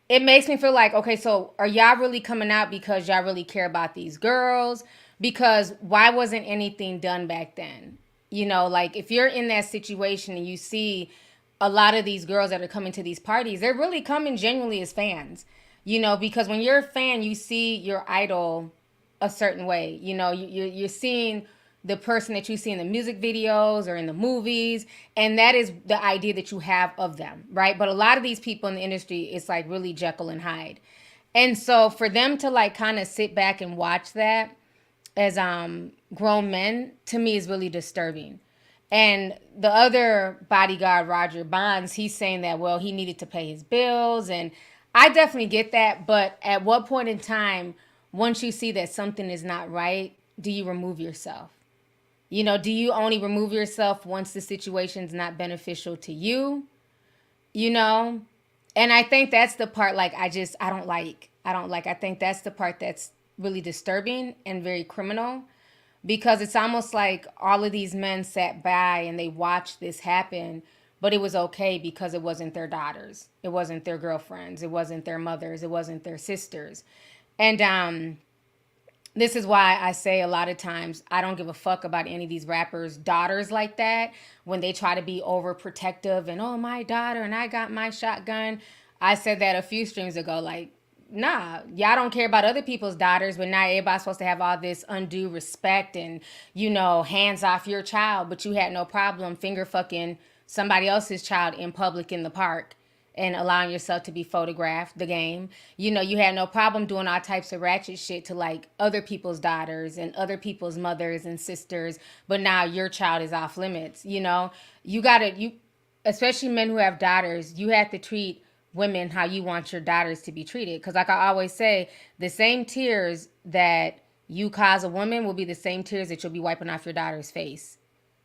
it makes me feel like, okay, so are y'all really coming out because y'all really care about these girls? Because why wasn't anything done back then? Like if you're in that situation and you see a lot of these girls that are coming to these parties, they're really coming genuinely as fans, because when you're a fan, you see your idol a certain way. You're seeing the person that you see in the music videos or in the movies, and that is the idea that you have of them, right? But a lot of these people in the industry, it's like really Jekyll and Hyde. And so for them to like kind of sit back and watch that as grown men, to me is really disturbing. And the other bodyguard, Roger Bonds, he's saying that, well, he needed to pay his bills. And I definitely get that. But at what point in time, once you see that something is not right, do you remove yourself? Do you only remove yourself once the situation's not beneficial to you? And I think that's the part like I don't like. I think that's the part that's really disturbing and very criminal, because it's almost like all of these men sat by and they watched this happen, but it was okay because it wasn't their daughters. It wasn't their girlfriends. It wasn't their mothers. It wasn't their sisters. And this is why I say a lot of times I don't give a fuck about any of these rappers' daughters like that when they try to be overprotective and, oh, my daughter and I got my shotgun. I said that a few streams ago, like, nah, y'all don't care about other people's daughters, but now everybody's supposed to have all this undue respect and, hands off your child, but you had no problem finger fucking somebody else's child in public in the park and allowing yourself to be photographed, the game. You had no problem doing all types of ratchet shit to like other people's daughters and other people's mothers and sisters, but now your child is off limits. Especially men who have daughters, you have to treat women how you want your daughters to be treated. Because like I always say, the same tears that you cause a woman will be the same tears that you'll be wiping off your daughter's face.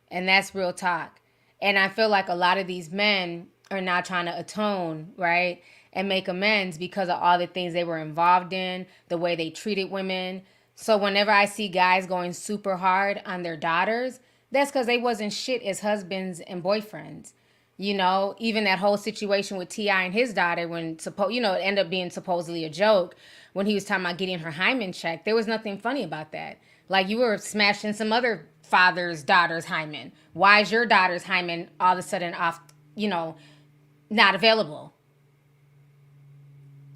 And that's real talk. And I feel like a lot of these men are now trying to atone, right? And make amends because of all the things they were involved in, the way they treated women. So whenever I see guys going super hard on their daughters, that's because they wasn't shit as husbands and boyfriends. You know, even that whole situation with T.I. and his daughter when, it ended up being supposedly a joke when he was talking about getting her hymen checked. There was nothing funny about that. Like, you were smashing some other father's daughter's hymen. Why is your daughter's hymen all of a sudden off, not available?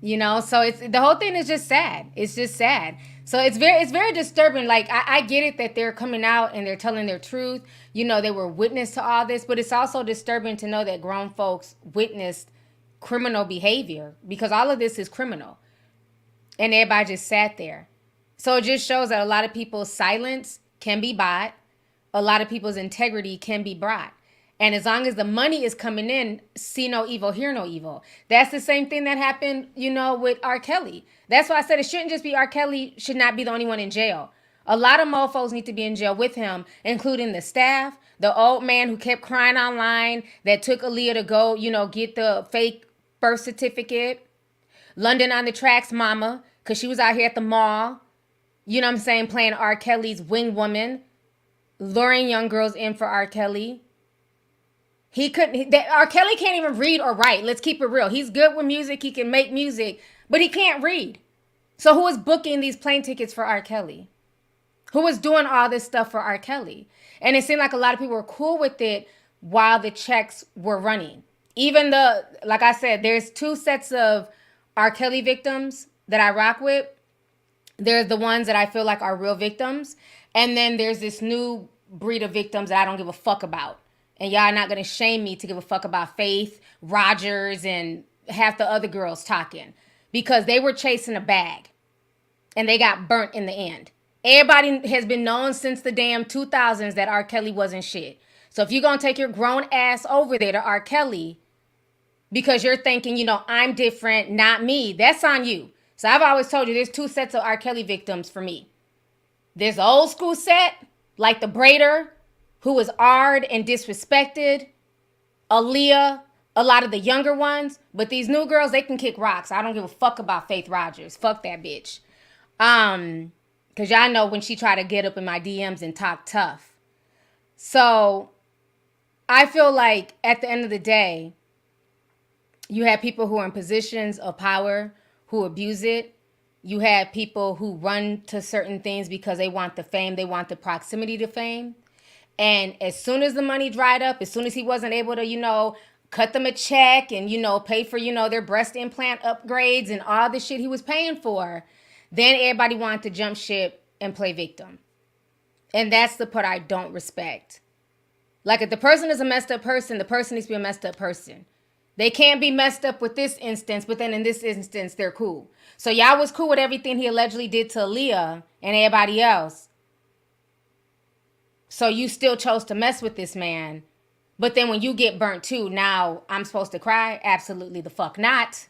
So it's the whole thing is just sad. It's just sad. So it's very disturbing. Like, I get it that they're coming out and they're telling their truth. They were witness to all this, but it's also disturbing to know that grown folks witnessed criminal behavior, because all of this is criminal. And everybody just sat there. So it just shows that a lot of people's silence can be bought. A lot of people's integrity can be brought. And as long as the money is coming in, see no evil, hear no evil. That's the same thing that happened, with R. Kelly. That's why I said it shouldn't just be R. Kelly should not be the only one in jail. A lot of mofos need to be in jail with him, including the staff, the old man who kept crying online that took Aaliyah to go, get the fake birth certificate. London on the Tracks mama, because she was out here at the mall, playing R. Kelly's wing woman, luring young girls in for R. Kelly. R. Kelly can't even read or write. Let's keep it real. He's good with music. He can make music, but he can't read. So who is booking these plane tickets for R. Kelly? Who was doing all this stuff for R. Kelly? And it seemed like a lot of people were cool with it while the checks were running. Even like I said, there's two sets of R. Kelly victims that I rock with. There's the ones that I feel like are real victims. And then there's this new breed of victims that I don't give a fuck about. And y'all not going to shame me to give a fuck about Faith, Rogers, and half the other girls talking. Because they were chasing a bag. And they got burnt in the end. Everybody has been known since the damn 2000s that R. Kelly wasn't shit. So if you're going to take your grown ass over there to R. Kelly because you're thinking, I'm different, not me, that's on you. So I've always told you there's two sets of R. Kelly victims for me. There's the old school set, like the braider, who was arred and disrespected, Aaliyah, a lot of the younger ones. But these new girls, they can kick rocks. I don't give a fuck about Faith Rogers. Fuck that bitch. Because y'all know when she tried to get up in my DMs and talk tough. So I feel like at the end of the day, you have people who are in positions of power who abuse it. You have people who run to certain things because they want the fame. They want the proximity to fame. And as soon as the money dried up, as soon as he wasn't able to, cut them a check and, pay for, their breast implant upgrades and all the shit he was paying for, then everybody wanted to jump ship and play victim. And that's the part I don't respect. Like, if the person is a messed up person, the person needs to be a messed up person. They can't be messed up with this instance, but then in this instance, they're cool. So y'all was cool with everything he allegedly did to Aaliyah and everybody else. So you still chose to mess with this man. But then when you get burnt too, now I'm supposed to cry? Absolutely the fuck not.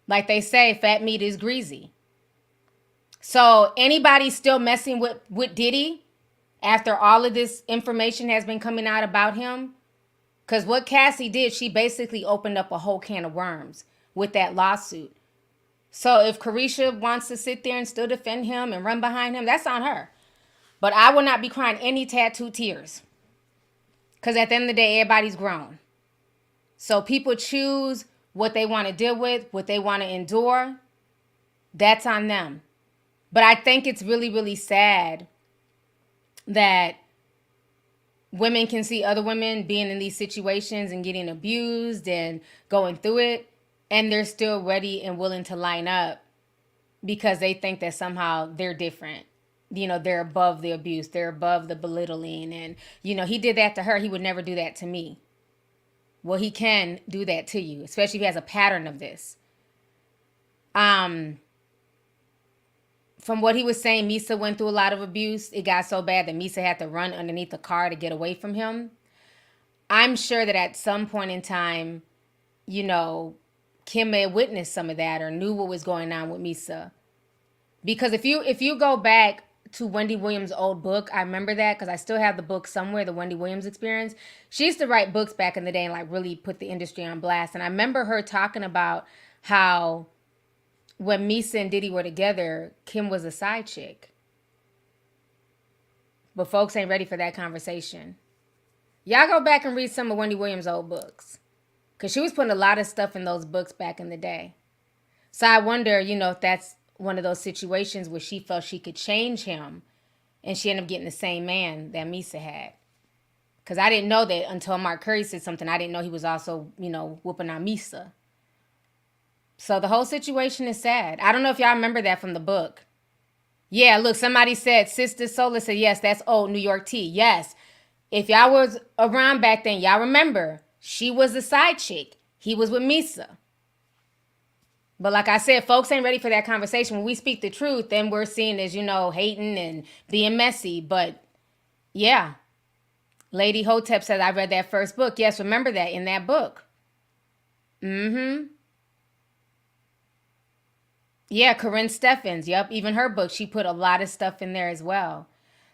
Like they say, fat meat is greasy. So anybody still messing with Diddy after all of this information has been coming out about him? Because what Cassie did, she basically opened up a whole can of worms with that lawsuit. So if Carisha wants to sit there and still defend him and run behind him, that's on her. But I will not be crying any tattooed tears. Because at the end of the day, everybody's grown. So people choose what they want to deal with, what they want to endure. That's on them. But I think it's really, really sad that women can see other women being in these situations and getting abused and going through it, and they're still ready and willing to line up because they think that somehow they're different. They're above the abuse. They're above the belittling. And, he did that to her. He would never do that to me. Well, he can do that to you, especially if he has a pattern of this. From what he was saying, Misa went through a lot of abuse. It got so bad that Misa had to run underneath the car to get away from him. I'm sure that at some point in time, Kim may have witnessed some of that or knew what was going on with Misa. Because if you go back to Wendy Williams' old book, I remember that because I still have the book somewhere, the Wendy Williams Experience. She used to write books back in the day and like really put the industry on blast. And I remember her talking about how when Misa and Diddy were together, Kim was a side chick. But folks ain't ready for that conversation. Y'all go back and read some of Wendy Williams' old books. Because she was putting a lot of stuff in those books back in the day. So I wonder, if that's one of those situations where she felt she could change him and she ended up getting the same man that Misa had. Because I didn't know that until Mark Curry said something. I didn't know he was also, whooping on Misa. So the whole situation is sad. I don't know if y'all remember that from the book. Yeah, look, somebody said, Sister Sola said, yes, that's old New York tea. Yes. If y'all was around back then, y'all remember, she was the side chick. He was with Misa. But like I said, folks ain't ready for that conversation. When we speak the truth, then we're seen as, hating and being messy. But yeah, Lady Hotep says, I read that first book. Yes, remember that in that book. Mm-hmm. Yeah, Corinne Steffens. Yep, even her book, she put a lot of stuff in there as well.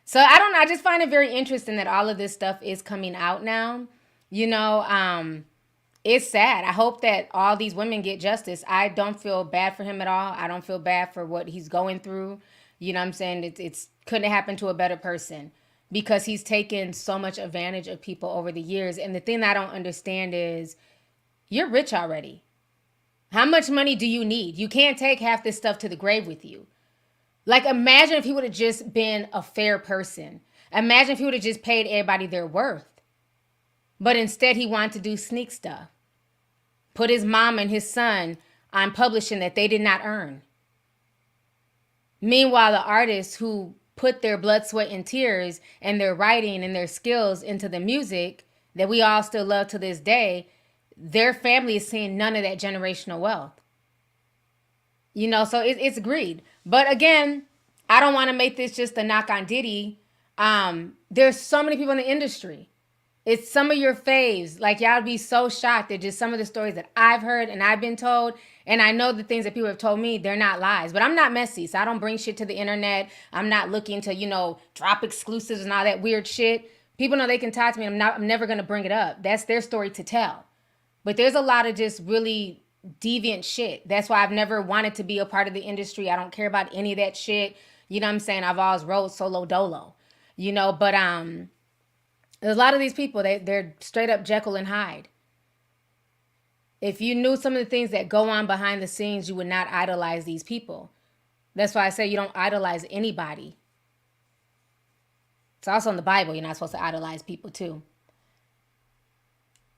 So I don't know. I just find it very interesting that all of this stuff is coming out now. It's sad. I hope that all these women get justice. I don't feel bad for him at all. I don't feel bad for what he's going through. You know what I'm saying? It's couldn't happen to a better person because he's taken so much advantage of people over the years. And the thing that I don't understand is you're rich already. How much money do you need? You can't take half this stuff to the grave with you. Like, imagine if he would have just been a fair person. Imagine if he would have just paid everybody their worth. But instead, he wanted to do sneak stuff. Put his mom and his son on publishing that they did not earn. Meanwhile, the artists who put their blood, sweat, and tears and their writing and their skills into the music that we all still love to this day, their family is seeing none of that generational wealth. So it's greed. But again, I don't want to make this just a knock on Diddy. There's so many people in the industry. It's some of your faves. Like, y'all be so shocked at just some of the stories that I've heard and I've been told. And I know the things that people have told me, they're not lies. But I'm not messy, so I don't bring shit to the internet. I'm not looking to, drop exclusives and all that weird shit. People know they can talk to me. I'm never going to bring it up. That's their story to tell. But there's a lot of just really deviant shit. That's why I've never wanted to be a part of the industry. I don't care about any of that shit. You know what I'm saying? I've always rode solo dolo. But there's a lot of these people, they're straight up Jekyll and Hyde. If you knew some of the things that go on behind the scenes, you would not idolize these people. That's why I say you don't idolize anybody. It's also in the Bible, you're not supposed to idolize people too.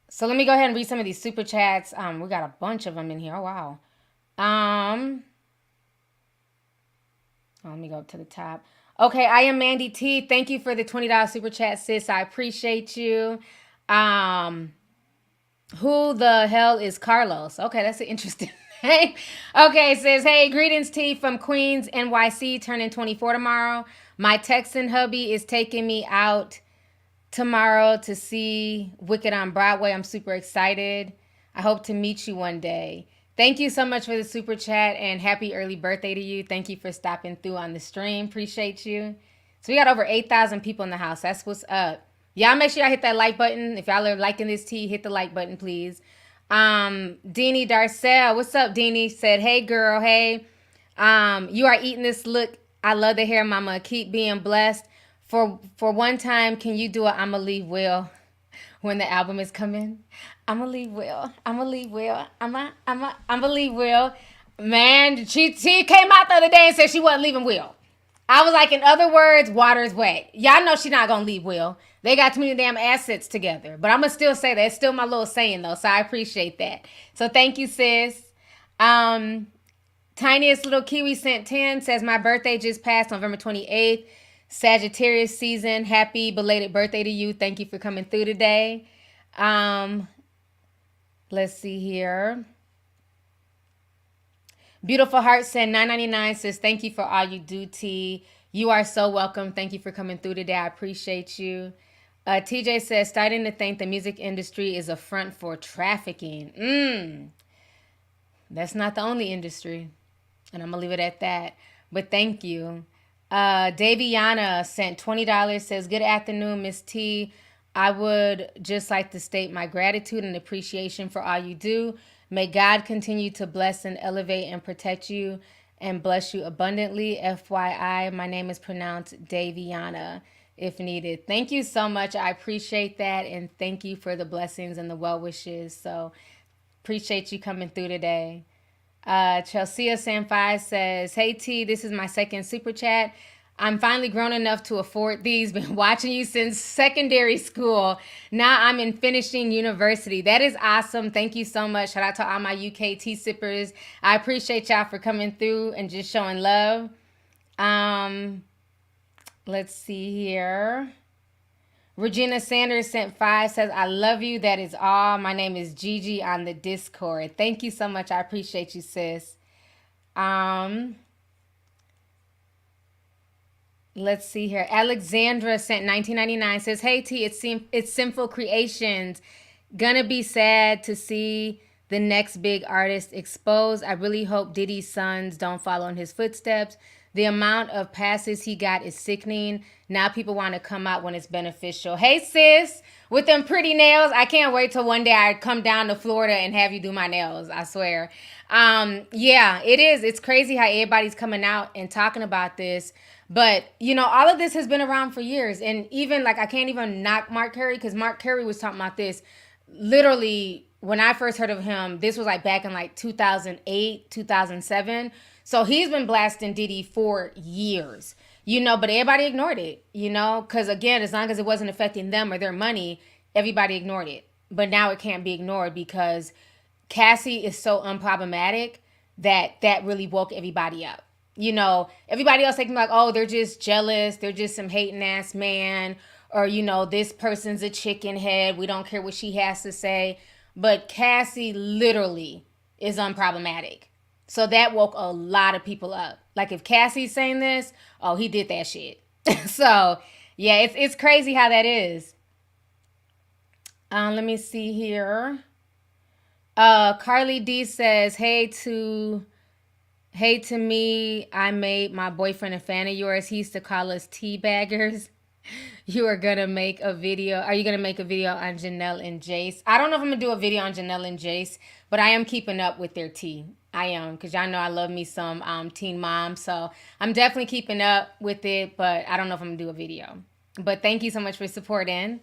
So let me go ahead and read some of these super chats. We got a bunch of them in here. Oh, wow. Let me go up to the top. Okay, I am Mandy T. Thank you for the $20 super chat, sis. I appreciate you. Who the hell is Carlos? Okay, that's an interesting name. Okay, it says, hey, greetings, T from Queens, NYC, turning 24 tomorrow. My Texan hubby is taking me out tomorrow to see Wicked on Broadway. I'm super excited. I hope to meet you one day. Thank you so much for the super chat and happy early birthday to you. Thank you for stopping through on the stream. Appreciate you. So we got over 8,000 people in the house. That's what's up. Y'all make sure y'all hit that like button. If y'all are liking this tea, hit the like button, please. Deanie Darcel, what's up, Deanie? Said, hey, girl, hey. You are eating this look. I love the hair, mama. Keep being blessed. For one time, can you do a I'ma leave Will when the album is coming? I'ma leave Will. I'ma leave Will. I'ma leave Will. Man, she came out the other day and said she wasn't leaving Will. I was like, in other words, water's wet. Y'all know she's not going to leave Will. They got too many damn assets together. But I'm going to still say that. It's still my little saying, though. So I appreciate that. So thank you, sis. Tiniest Little Kiwi sent 10. Says, my birthday just passed November 28th. Sagittarius season. Happy belated birthday to you. Thank you for coming through today. Let's see here. Beautiful Heart said $9.99. Says, thank you for all you do, T. You are so welcome. Thank you for coming through today. I appreciate you. TJ says, starting to think the music industry is a front for trafficking. That's not the only industry. And I'm going to leave it at that. but thank you. Daviana sent $20, says, good afternoon, Miss T. I would just like to state my gratitude and appreciation for all you do. May God continue to bless and elevate and protect you and bless you abundantly. FYI, my name is pronounced Daviana if needed. Thank you so much. I appreciate that. And thank you for the blessings and the well wishes. So appreciate you coming through today. Chelsea Sanfai says, hey T, this is my second super chat. I'm finally grown enough to afford these. Been watching you since secondary school. Now I'm in finishing university. That is awesome. Thank you so much. Shout out to all my UK tea sippers. I appreciate y'all for coming through and just showing love. Let's see here. Regina Sanders sent 5, says, I love you. That is all. My name is Gigi on the Discord. Thank you so much. I appreciate you, sis. Let's see here. Alexandra sent $19.99, says, hey T, it's Sinful Creations. Gonna be sad to see the next big artist exposed. I really hope Diddy's sons don't follow in his footsteps. The amount of passes he got is sickening. Now people want to come out when it's beneficial. Hey sis, with them pretty nails, I can't wait till one day I come down to Florida and have you do my nails, I swear. Yeah, it is. It's crazy how everybody's coming out and talking about this. But, you know, all of this has been around for years. And even, like, I can't even knock Mark Curry because Mark Curry was talking about this literally when I first heard of him. This was, like, back in, like, 2008, 2007. So he's been blasting Diddy for years, you know, but everybody ignored it, you know, because, again, as long as it wasn't affecting them or their money, everybody ignored it. But now it can't be ignored because Cassie is so unproblematic that really woke everybody up. You know, everybody else thinking like, oh, they're just jealous. They're just some hating ass man. Or, you know, this person's a chicken head. We don't care what she has to say. But Cassie literally is unproblematic. So that woke a lot of people up. Like if Cassie's saying this, oh, he did that shit. So, yeah, it's crazy how that is. Let me see here. Carly D says, hey to me, I made my boyfriend a fan of yours. He used to call us teabaggers. You are going to make a video. Are you going to make a video on Janelle and Jace? I don't know if I'm going to do a video on Janelle and Jace, but I am keeping up with their tea. I am, because y'all know I love me some Teen Mom. So I'm definitely keeping up with it, but I don't know if I'm going to do a video. But thank you so much for supporting.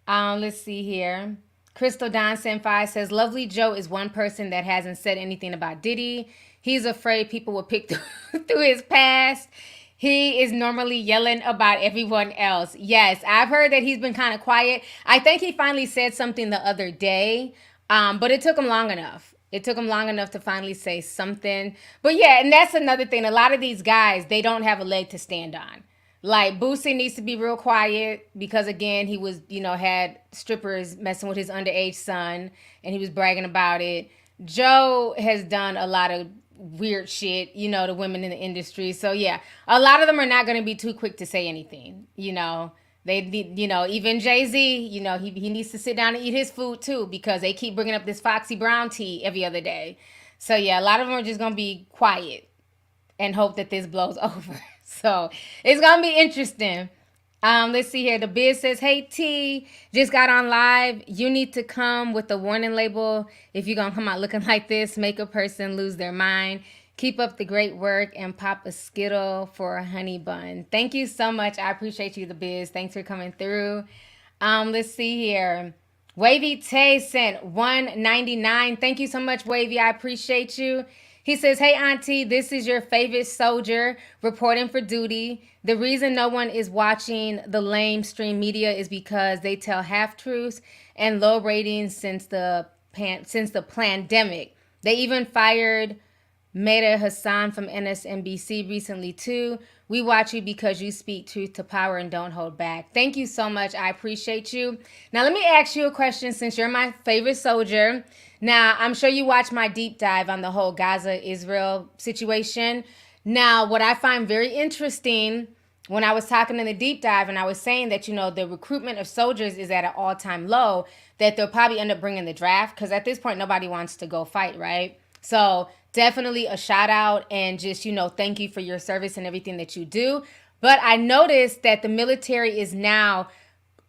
Let's see here. Crystal Don Senpai says, Lovely Joe is one person that hasn't said anything about Diddy. He's afraid people will pick through his past. He is normally yelling about everyone else. Yes, I've heard that he's been kind of quiet. I think he finally said something the other day, but it took him long enough. It took him long enough to finally say something. But yeah, and that's another thing. A lot of these guys, they don't have a leg to stand on. Like Boosie needs to be real quiet because, again, he was, you know, had strippers messing with his underage son and he was bragging about it. Joe has done a lot of weird shit, you know, to women in the industry. So yeah, a lot of them are not going to be too quick to say anything. You know, they, you know, even Jay-Z, you know, he needs to sit down and eat his food too, because they keep bringing up this Foxy Brown tea every other day. So yeah, a lot of them are just going to be quiet and hope that this blows over. So it's going to be interesting. Let's see here. The Biz says, hey T, just got on live. You need to come with a warning label. If you're going to come out looking like this, make a person lose their mind. Keep up the great work and pop a Skittle for a honey bun. Thank you so much. I appreciate you, The Biz. Thanks for coming through. Let's see here. Wavy Tay sent $1.99. Thank you so much, Wavy. I appreciate you. He says, hey, Auntie, this is your favorite soldier reporting for duty. The reason no one is watching the lame stream media is because they tell half-truths and low ratings since the pandemic. They even fired Mehdi Hassan from MSNBC recently, too. We watch you because you speak truth to power and don't hold back. Thank you so much. I appreciate you. Now, let me ask you a question since you're my favorite soldier. Now, I'm sure you watched my deep dive on the whole Gaza-Israel situation. Now, what I find very interesting when I was talking in the deep dive and I was saying that, you know, the recruitment of soldiers is at an all-time low, that they'll probably end up bringing the draft because at this point, nobody wants to go fight, right? So definitely a shout out and just, thank you for your service and everything that you do. But I noticed that the military is now,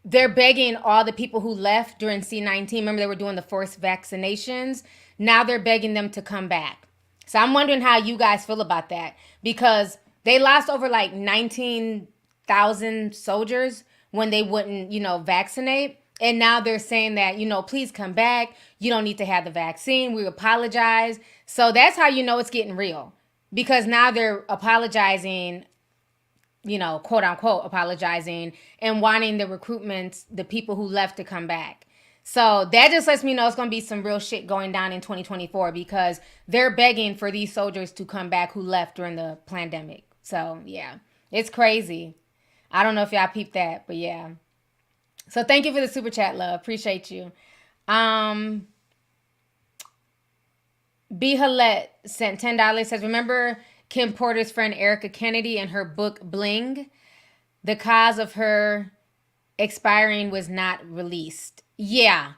they're begging all the people who left during C-19. Remember, they were doing the forced vaccinations. Now they're begging them to come back. So I'm wondering how you guys feel about that, because they lost over like 19,000 soldiers when they wouldn't, vaccinate. And now they're saying that, please come back. You don't need to have the vaccine. We apologize. So that's how you know it's getting real, because now they're apologizing, quote unquote, apologizing and wanting the recruitments, the people who left, to come back. So that just lets me know it's going to be some real shit going down in 2024, because they're begging for these soldiers to come back who left during the pandemic. So yeah, it's crazy. I don't know if y'all peeped that, but yeah. So thank you for the super chat, love. Appreciate you. B. Hillette sent $10. Says, remember Kim Porter's friend Erica Kennedy and her book Bling? The cause of her expiring was not released. Yeah,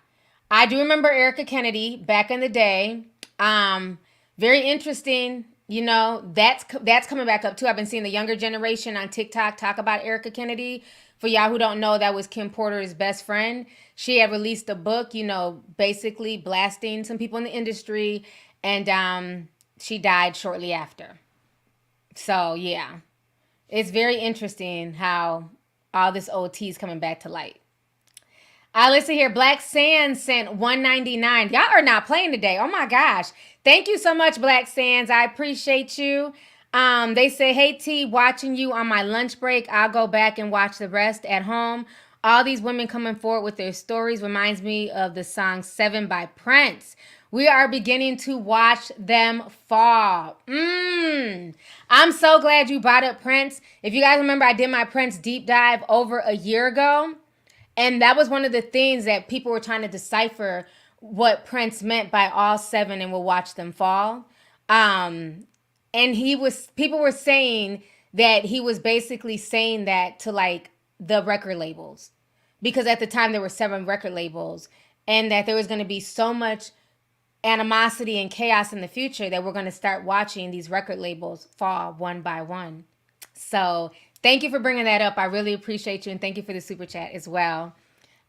I do remember Erica Kennedy back in the day. Very interesting. That's coming back up too. I've been seeing the younger generation on TikTok talk about Erica Kennedy. For y'all who don't know, that was Kim Porter's best friend. She had released a book, basically blasting some people in the industry, and she died shortly after. So yeah, it's very interesting how all this OT is coming back to light. Listen here. Black Sands sent $1.99. Y'all are not playing today. Oh my gosh. Thank you so much, Black Sands. I appreciate you. They say, hey T, watching you on my lunch break. I'll go back and watch the rest at home. All these women coming forward with their stories reminds me of the song 7 by Prince. We are beginning to watch them fall. I'm so glad you brought up Prince. If you guys remember, I did my Prince deep dive over a year ago. And that was one of the things that people were trying to decipher what Prince meant by all 7 and will watch them fall. And people were saying that he was basically saying that to like the record labels, because at the time there were 7 record labels, and that there was going to be so much animosity and chaos in the future that we're going to start watching these record labels fall one by one. So thank you for bringing that up. I really appreciate you, and thank you for the super chat as well.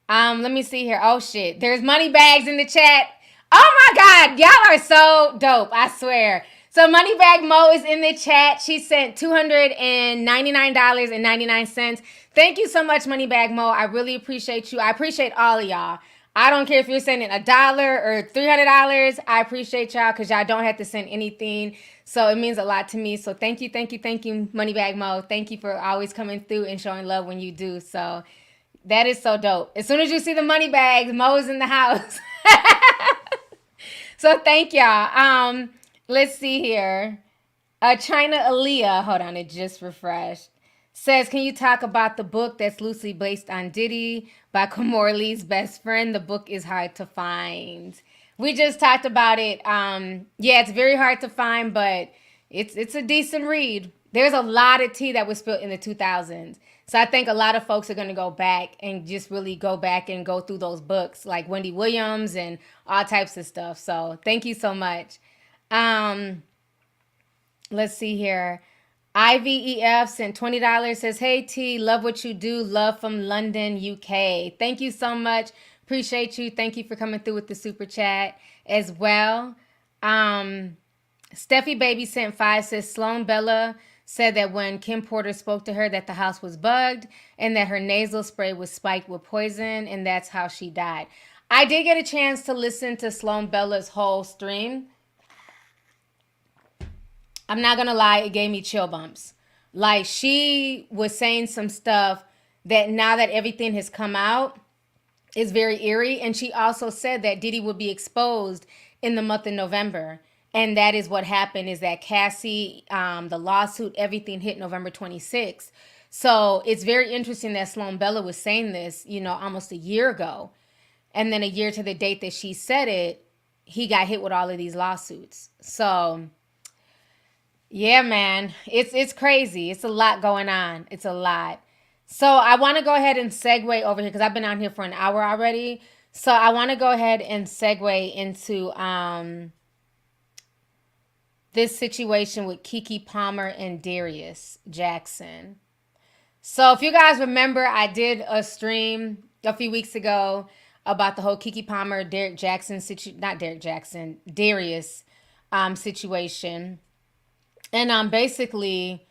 Let me see here. Oh shit, there's money bags in the chat. Oh my God, y'all are so dope, I swear. So Moneybag Mo is in the chat. She sent $299.99. Thank you so much, Moneybag Mo. I really appreciate you. I appreciate all of y'all. I don't care if you're sending $1 or $300. I appreciate y'all, because y'all don't have to send anything. So it means a lot to me. So thank you, Moneybag Mo. Thank you for always coming through and showing love when you do. So that is so dope. As soon as you see the money bags, Mo is in the house. So thank y'all. Let's see here. China Aaliyah, hold on, it just refreshed. Says, can you talk about the book that's loosely based on Diddy by Kamora Lee's best friend? The book is hard to find. We just talked about it. Yeah, it's very hard to find, but it's a decent read. There's a lot of tea that was spilled in the 2000s. So I think a lot of folks are going to go back and just really go back and go through those books, like Wendy Williams and all types of stuff. So thank you so much. Let's see here. IVEF sent $20, says, hey T, love what you do. Love from London, UK. Thank you so much. Appreciate you. Thank you for coming through with the super chat as well. Steffi Baby sent 5, says, Sloan Bella said that when Kim Porter spoke to her that the house was bugged and that her nasal spray was spiked with poison, and that's how she died. I did get a chance to listen to Sloan Bella's whole stream. I'm not going to lie, it gave me chill bumps. Like, she was saying some stuff that now that everything has come out is very eerie. And she also said that Diddy would be exposed in the month of November. And that is what happened, is that Cassie, the lawsuit, everything hit November 26th. So it's very interesting that Sloan Bella was saying this, almost a year ago. And then a year to the date that she said it, he got hit with all of these lawsuits. So yeah, man, it's crazy. It's a lot going on. It's a lot. So I want to go ahead and segue over here, because I've been on here for an hour already. So I want to go ahead and segue into this situation with Keke Palmer and Darrius Jackson. So if you guys remember, I did a stream a few weeks ago about the whole Keke Palmer, Darius situation. And basically,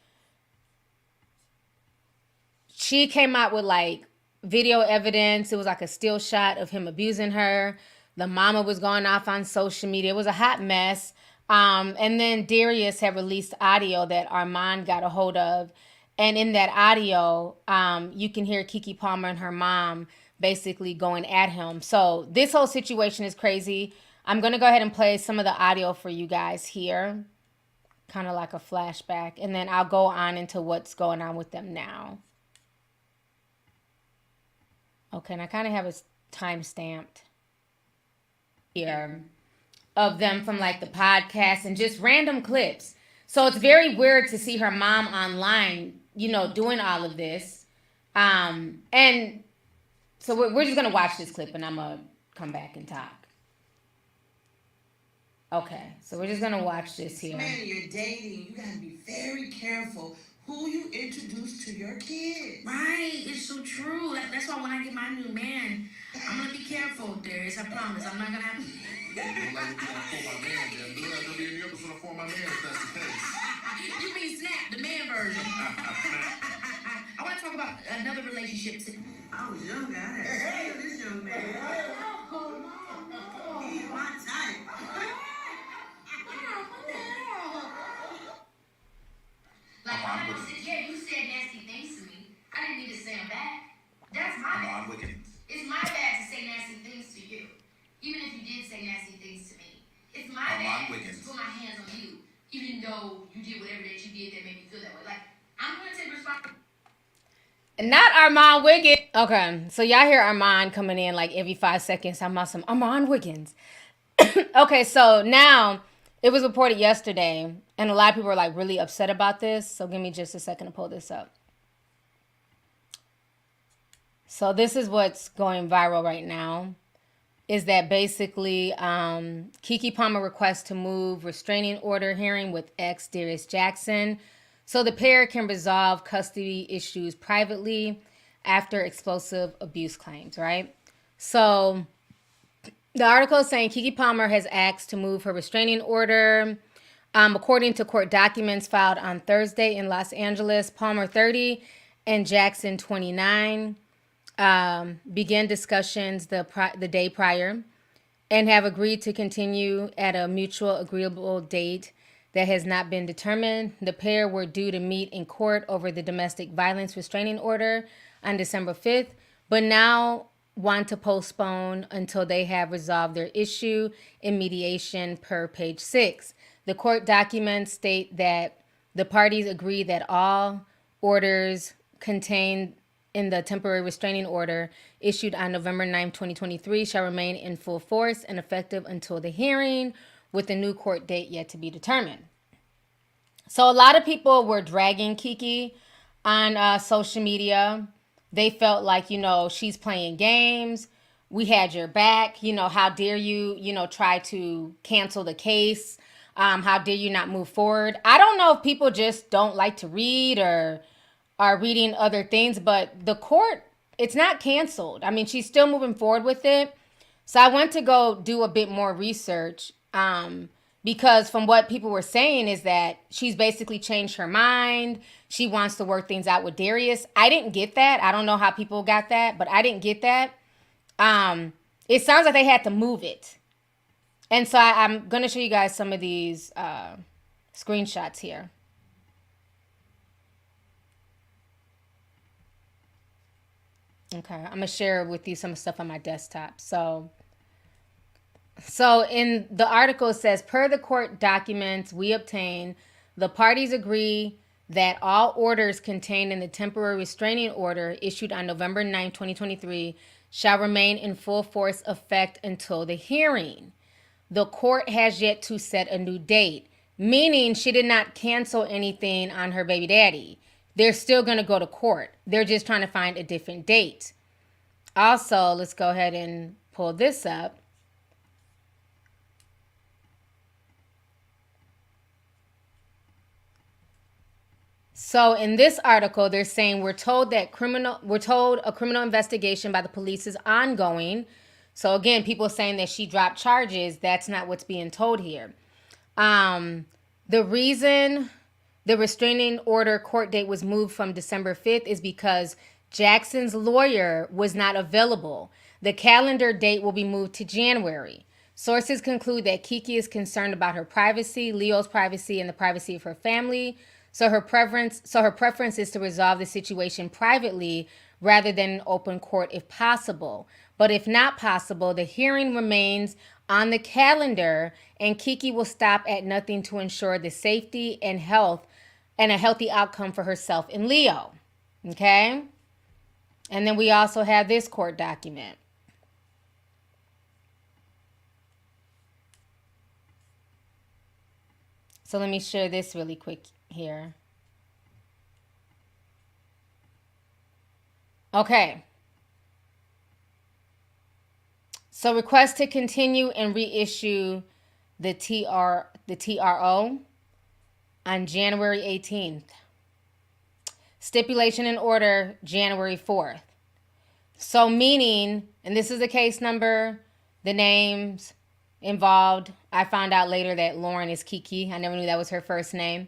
she came out with like video evidence. It was like a still shot of him abusing her. The mama was going off on social media. It was a hot mess. And then Darius had released audio that Iman got a hold of. And in that audio, you can hear Keke Palmer and her mom basically going at him. So this whole situation is crazy. I'm going to go ahead and play some of the audio for you guys here. Kind of like a flashback. And then I'll go on into what's going on with them now. Okay, and I kind of have it time stamped here of them from like the podcast and just random clips. So it's very weird to see her mom online, you know, doing all of this. And so we're just going to watch this clip and I'm going to come back and talk. Okay, so we're just going to watch this here. Man, you're dating. You got to be very careful who you introduce to your kids. Right, it's so true. That's why when I get my new man, I'm going to be careful, Darius. I promise. I'm not going to have to... You mean Snap, the man version. I want to talk about another relationship. I was young, I had this young man. He's my type. Like, when I was yeah, you said nasty things to me. I didn't need to say them back. That's my bad. It's my bad to say nasty things to you. Even if you did say nasty things to me. It's my bad to put my hands on you. Even though you did whatever that you did that made me feel that way. Like, I'm going to take responsibility. Not Armand Wiggins. Okay, so y'all hear Armand coming in like every 5 seconds. I'm on some Armand Wiggins. Okay, so now it was reported yesterday, and a lot of people are like really upset about this. So give me just a second to pull this up. So this is what's going viral right now. Is that basically Keke Palmer requests to move restraining order hearing with ex Darrius Jackson so the pair can resolve custody issues privately after explosive abuse claims, right? So the article is saying Keke Palmer has asked to move her restraining order. According to court documents filed on Thursday in Los Angeles, Palmer 30 and Jackson 29 began discussions the day prior and have agreed to continue at a mutual agreeable date that has not been determined. The pair were due to meet in court over the domestic violence restraining order on December 5th, but now want to postpone until they have resolved their issue in mediation per page 6. The court documents state that the parties agree that all orders contained in the temporary restraining order issued on November 9, 2023 shall remain in full force and effective until the hearing, with a new court date yet to be determined. So a lot of people were dragging Keke on social media. They felt like, you know, she's playing games. We had your back. You know, how dare you, you know, try to cancel the case? How dare you not move forward? I don't know if people just don't like to read or are reading other things, but the court, it's not canceled. I mean, she's still moving forward with it. So I went to go do a bit more research because from what people were saying is that she's basically changed her mind. She wants to work things out with Darius. I didn't get that. I don't know how people got that, but I didn't get that. It sounds like they had to move it. And so I'm going to show you guys some of these screenshots here. Okay, I'm going to share with you some stuff on my desktop. So in the article, it says, per the court documents we obtained, the parties agree that all orders contained in the temporary restraining order issued on November 9, 2023 shall remain in full force effect until the hearing. The court has yet to set a new date, meaning she did not cancel anything on her baby daddy. They're still going to go to court. They're just trying to find a different date. Also, let's go ahead and pull this up. So in this article, they're saying we're told a criminal investigation by the police is ongoing. So again, people saying that she dropped charges. That's not what's being told here. The reason the restraining order court date was moved from December 5th is because Jackson's lawyer was not available. The calendar date will be moved to January. Sources conclude that Keke is concerned about her privacy, Leo's privacy, and the privacy of her family. So her preference is to resolve the situation privately rather than in open court if possible. But if not possible, the hearing remains on the calendar and Keke will stop at nothing to ensure the safety and health and a healthy outcome for herself and Leo. Okay? And then we also have this court document. So let me share this really quick here. Okay. So request to continue and reissue the TRO on January 18th. Stipulation in order January 4th. So meaning, and this is the case number, the names involved. I found out later that Lauren is Keke. I never knew that was her first name.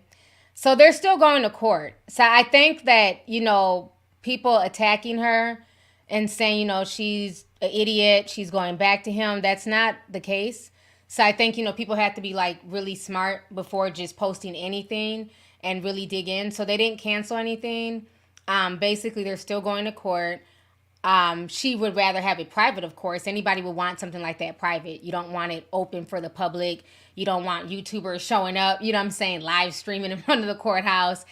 So they're still going to court. So I think that, people attacking her and saying, she's an idiot, she's going back to him, that's not the case. So I think, people have to be like really smart before just posting anything and really dig in. So they didn't cancel anything. Basically, they're still going to court. She would rather have it private, of course. Anybody would want something like that private. You don't want it open for the public. You don't want YouTubers showing up, live streaming in front of the courthouse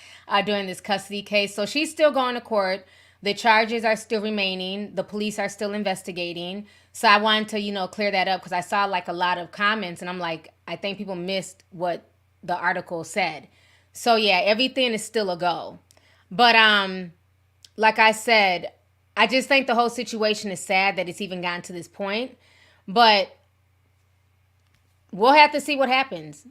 during this custody case. So she's still going to court. The charges are still remaining. The police are still investigating. So I wanted to, clear that up because I saw like a lot of comments and I'm like, I think people missed what the article said. So yeah, everything is still a go. But like I said, I just think the whole situation is sad that it's even gotten to this point. But we'll have to see what happens.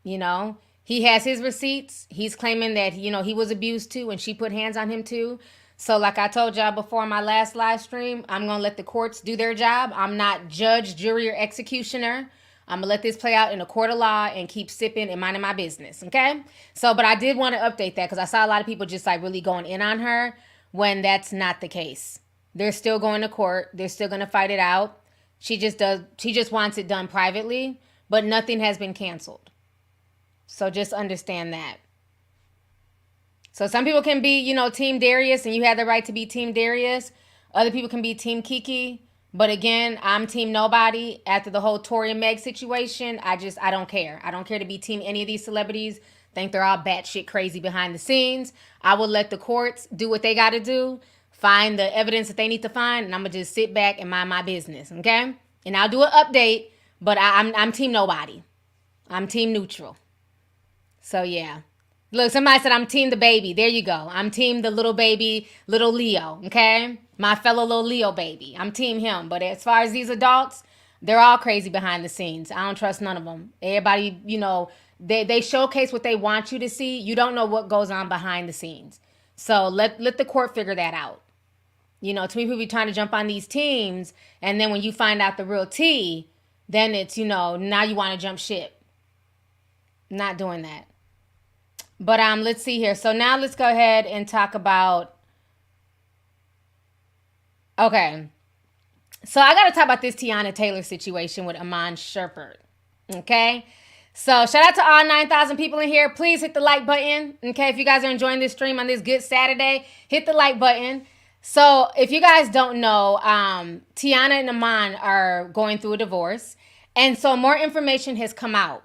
He has his receipts. He's claiming that, he was abused too and she put hands on him too. So like I told y'all before in my last live stream, I'm going to let the courts do their job. I'm not judge, jury, or executioner. I'm going to let this play out in a court of law and keep sipping and minding my business, okay? So, but I did want to update that because I saw a lot of people just like really going in on her when that's not the case. They're still going to court. They're still going to fight it out. She just wants it done privately, but nothing has been canceled. So just understand that. So some people can be, Team Darius, and you have the right to be Team Darius. Other people can be Team Keke. But again, I'm Team Nobody. After the whole Tory and Meg situation, I don't care. I don't care to be Team any of these celebrities. Think they're all batshit crazy behind the scenes. I will let the courts do what they got to do, find the evidence that they need to find, and I'm going to just sit back and mind my business, okay? And I'll do an update, but I'm Team Nobody. I'm Team Neutral. So, yeah. Look, somebody said I'm Team the baby. There you go. I'm Team the little baby, little Leo, okay? My fellow little Leo baby. I'm Team him. But as far as these adults, they're all crazy behind the scenes. I don't trust none of them. Everybody, they showcase what they want you to see. You don't know what goes on behind the scenes. So let the court figure that out. Too many people be trying to jump on these teams, and then when you find out the real tea, then it's, now you want to jump ship. Not doing that. But let's see here. So now let's go ahead and talk about. Okay. So I got to talk about this Teyana Taylor situation with Iman Shumpert. Okay. So shout out to all 9,000 people in here. Please hit the like button. Okay. If you guys are enjoying this stream on this good Saturday, hit the like button. So if you guys don't know, Teyana and Iman are going through a divorce. And so more information has come out.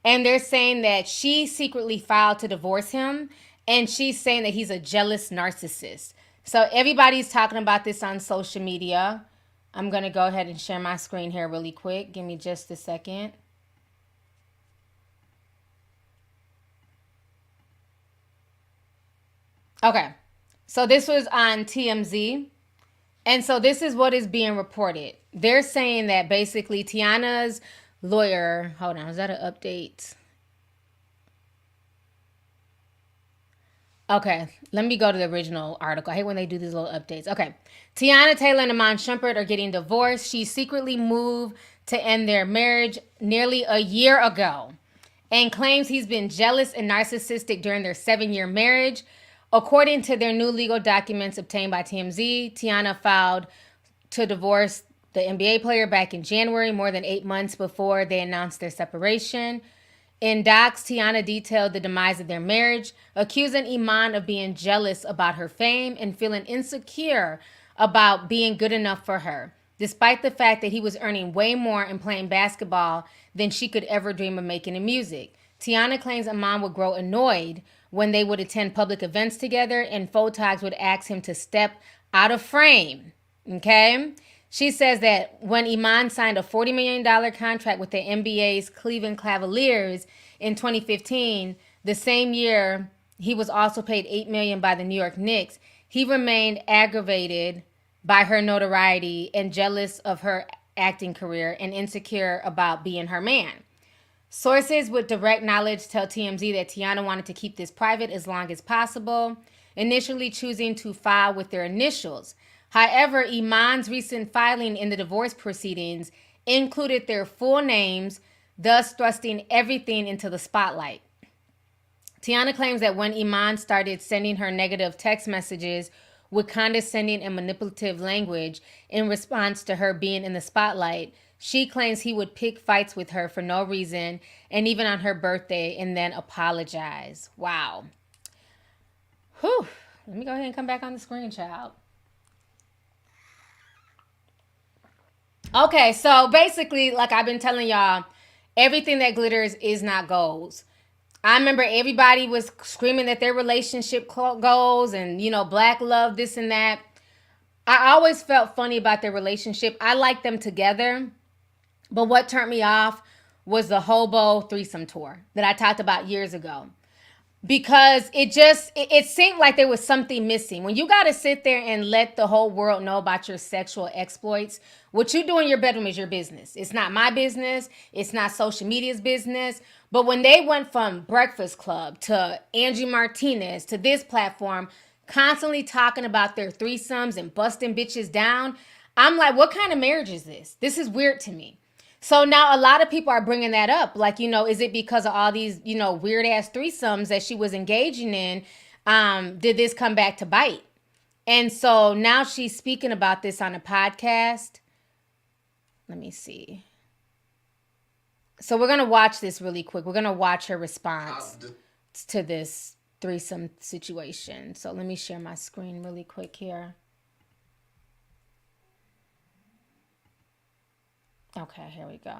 And they're saying that she secretly filed to divorce him. And she's saying that he's a jealous narcissist. So everybody's talking about this on social media. I'm going to go ahead and share my screen here really quick. Give me just a second. Okay. So this was on TMZ. And so this is what is being reported. They're saying that basically Teyana's lawyer, hold on, is that an update? Okay, let me go to the original article. I hate when they do these little updates. Okay, Teyana Taylor and Iman Shumpert are getting divorced. She secretly moved to end their marriage nearly a year ago and claims he's been jealous and narcissistic during their 7-year marriage. According to their new legal documents obtained by TMZ, Teyana filed to divorce the NBA player back in January, more than 8 months before they announced their separation. In docs, Teyana detailed the demise of their marriage, accusing Iman of being jealous about her fame and feeling insecure about being good enough for her, despite the fact that he was earning way more and playing basketball than she could ever dream of making in music. Teyana claims Iman would grow annoyed when they would attend public events together and photogs would ask him to step out of frame. Okay? She says that when Iman signed a $40 million contract with the NBA's Cleveland Cavaliers in 2015, the same year he was also paid $8 million by the New York Knicks, he remained aggravated by her notoriety and jealous of her acting career and insecure about being her man. Sources with direct knowledge tell TMZ that Teyana wanted to keep this private as long as possible, initially choosing to file with their initials. However, Iman's recent filing in the divorce proceedings included their full names, thus thrusting everything into the spotlight. Teyana claims that when Iman started sending her negative text messages with condescending and manipulative language in response to her being in the spotlight, she claims he would pick fights with her for no reason and even on her birthday and then apologize. Wow. Whew. Let me go ahead and come back on the screen, child. Okay, so basically, like I've been telling y'all, everything that glitters is not gold. I remember everybody was screaming that their relationship goals and, black love, this and that. I always felt funny about their relationship. I liked them together. But what turned me off was the hobo threesome tour that I talked about years ago. Because it seemed like there was something missing. When you got to sit there and let the whole world know about your sexual exploits, what you do in your bedroom is your business. It's not my business. It's not social media's business. But when they went from Breakfast Club to Angie Martinez to this platform, constantly talking about their threesomes and busting bitches down, I'm like, what kind of marriage is this? This is weird to me. So now a lot of people are bringing that up. Like, is it because of all these, weird ass threesomes that she was engaging in? Did this come back to bite? And so now she's speaking about this on a podcast. Let me see. So we're going to watch this really quick. We're going to watch her response to this threesome situation. So let me share my screen really quick here. Okay, here we go.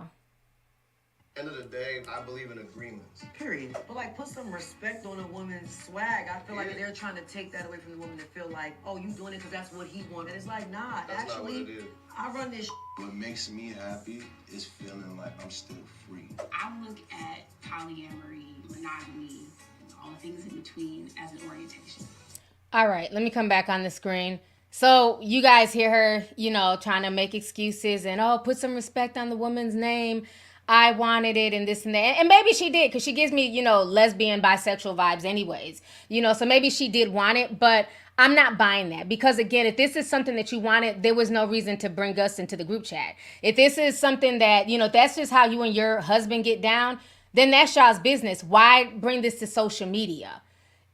End of the day, I believe in agreements. Period. But put some respect on a woman's swag. I feel like they're trying to take that away from the woman to feel like, oh, you doing it because that's what he wanted. It's like, nah, that's actually, not what it is. I run this. What makes me happy is feeling like I'm still free. I look at polyamory, monogamy, and all the things in between as an orientation. All right, let me come back on the screen. So you guys hear her, trying to make excuses and, put some respect on the woman's name. I wanted it and this and that. And maybe she did because she gives me, lesbian, bisexual vibes anyways. So maybe she did want it, but I'm not buying that. Because again, if this is something that you wanted, there was no reason to bring us into the group chat. If this is something that, that's just how you and your husband get down, then that's y'all's business. Why bring this to social media?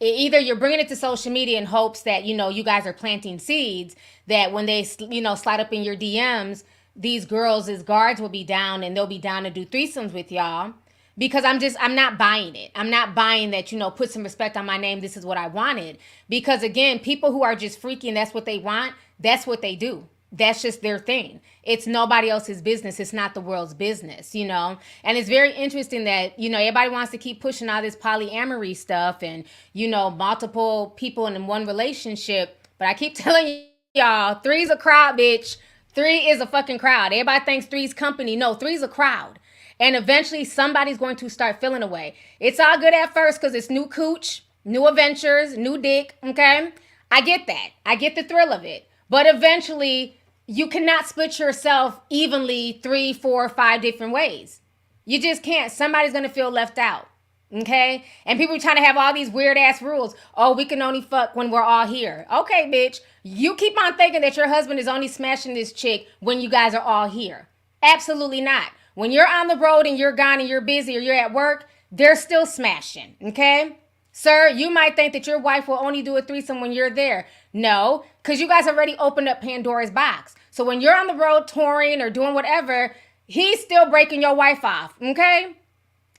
Either you're bringing it to social media in hopes that, you guys are planting seeds that when they, slide up in your DMs, these girls as guards will be down and they'll be down to do threesomes with y'all. Because I'm not buying it. I'm not buying that, put some respect on my name. This is what I wanted. Because again, people who are just freaking, that's what they want. That's what they do. That's just their thing. It's nobody else's business. It's not the world's business, And it's very interesting that, everybody wants to keep pushing all this polyamory stuff and, multiple people in one relationship. But I keep telling y'all, three's a crowd, bitch. Three is a fucking crowd. Everybody thinks three's company. No, three's a crowd. And eventually somebody's going to start feeling away. It's all good at first because it's new cooch, new adventures, new dick, okay? I get that. I get the thrill of it. But eventually, you cannot split yourself evenly 3, 4, 5 different ways. You just can't. Somebody's going to feel left out. Okay? And people trying to have all these weird ass rules. Oh, we can only fuck when we're all here. Okay, bitch. You keep on thinking that your husband is only smashing this chick when you guys are all here. Absolutely not. When you're on the road and you're gone and you're busy or you're at work, they're still smashing. Okay? Sir, you might think that your wife will only do a threesome when you're there. No, because you guys already opened up Pandora's box. So when you're on the road touring or doing whatever, he's still breaking your wife off. Okay?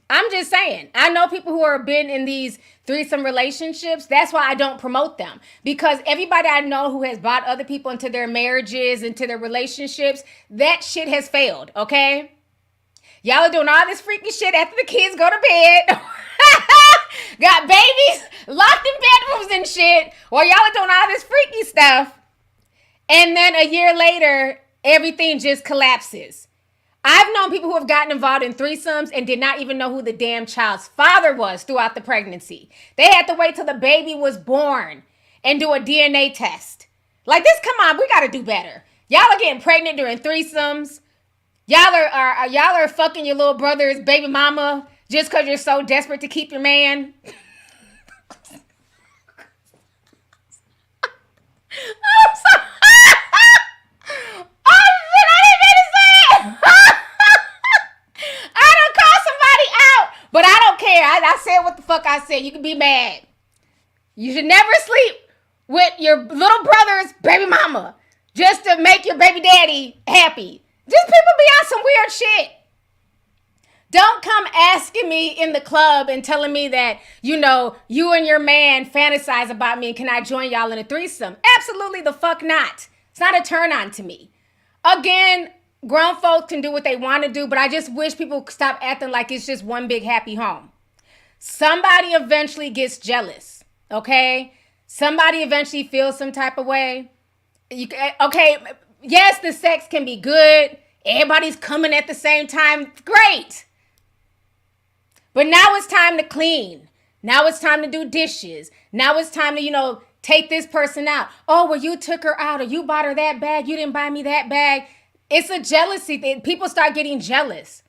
I'm just saying. I know people who are been in these threesome relationships. That's why I don't promote them. Because everybody I know who has brought other people into their marriages, into their relationships, that shit has failed. Okay? Y'all are doing all this freaky shit after the kids go to bed. Got babies locked in bedrooms and shit. While y'all are doing all this freaky stuff. And then a year later, everything just collapses. I've known people who have gotten involved in threesomes and did not even know who the damn child's father was throughout the pregnancy. They had to wait till the baby was born and do a DNA test. Like this, come on, we got to do better. Y'all are getting pregnant during threesomes. Y'all are fucking your little brother's baby mama just because you're so desperate to keep your man. I'm sorry. Oh shit, I didn't mean to say it. I done call somebody out, but I don't care. I said what the fuck I said. You can be mad. You should never sleep with your little brother's baby mama just to make your baby daddy happy. Just people be on some weird shit. Don't come asking me in the club and telling me that, you know, you and your man fantasize about me and can I join y'all in a threesome? Absolutely the fuck not. It's not a turn on to me. Again, grown folks can do what they want to do, but I just wish people stop acting like it's just one big happy home. Somebody eventually gets jealous, okay? Somebody eventually feels some type of way. Okay, yes, the sex can be good. Everybody's coming at the same time. Great. But now it's time to clean. Now it's time to do dishes. Now it's time to, take this person out. Oh, well, you took her out or you bought her that bag. You didn't buy me that bag. It's a jealousy thing. People start getting jealous.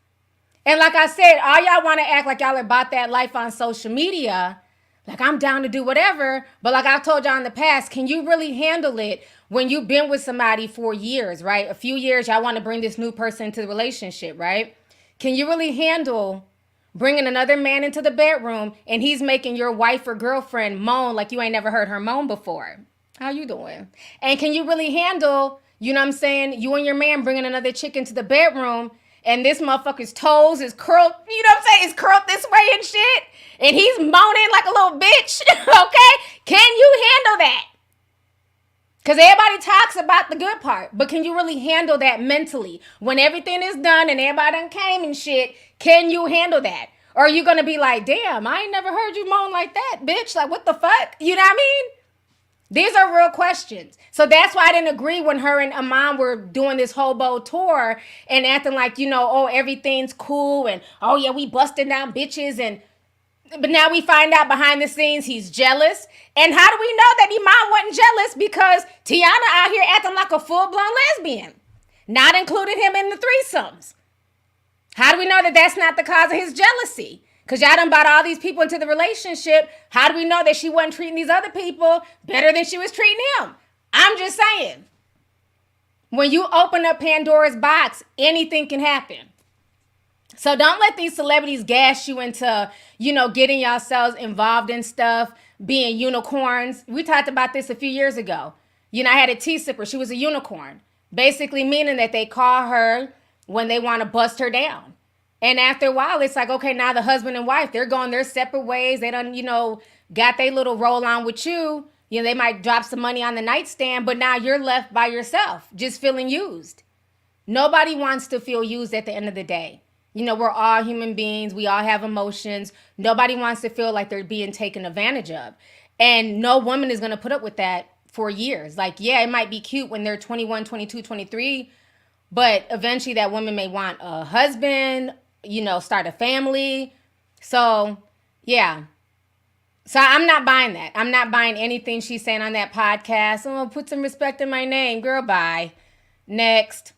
And like I said, all y'all want to act like y'all are about that life on social media. Like I'm down to do whatever. But like I've told y'all in the past, can you really handle it when you've been with somebody for years, right? A few years, y'all want to bring this new person into the relationship, right? Can you really handle bringing another man into the bedroom and he's making your wife or girlfriend moan like you ain't never heard her moan before? How you doing? And can you really handle, you and your man bringing another chick into the bedroom and this motherfucker's toes is curled, it's curled this way and shit, and he's moaning like a little bitch, okay? Can you handle that? Because everybody talks about the good part, but can you really handle that mentally? When everything is done and everybody done came and shit, can you handle that? Or are you going to be like, damn, I ain't never heard you moan like that, bitch. Like, what the fuck? You know what I mean? These are real questions. So that's why I didn't agree when her and Iman were doing this hobo tour and acting like, everything's cool and, oh, yeah, we busting down bitches. But now we find out behind the scenes he's jealous. And how do we know that Iman wasn't jealous? Because Teyana out here acting like a full-blown lesbian, not including him in the threesomes. How do we know that that's not the cause of his jealousy? Because y'all done brought all these people into the relationship. How do we know that she wasn't treating these other people better than she was treating him? I'm just saying. When you open up Pandora's box, anything can happen. So don't let these celebrities gas you into, getting yourselves involved in stuff, being unicorns. We talked about this a few years ago. I had a tea sipper. She was a unicorn. Basically meaning that they call her when they want to bust her down. And after a while, it's like, okay, now the husband and wife, they're going their separate ways. They done, got their little roll on with you. They might drop some money on the nightstand, but now you're left by yourself, just feeling used. Nobody wants to feel used at the end of the day. We're all human beings. We all have emotions. Nobody wants to feel like they're being taken advantage of. And no woman is going to put up with that for years. Like, yeah, it might be cute when they're 21, 22, 23, but eventually that woman may want a husband, start a family. So, yeah. So I'm not buying that. I'm not buying anything she's saying on that podcast. Oh, put some respect in my name. Girl, bye. Next.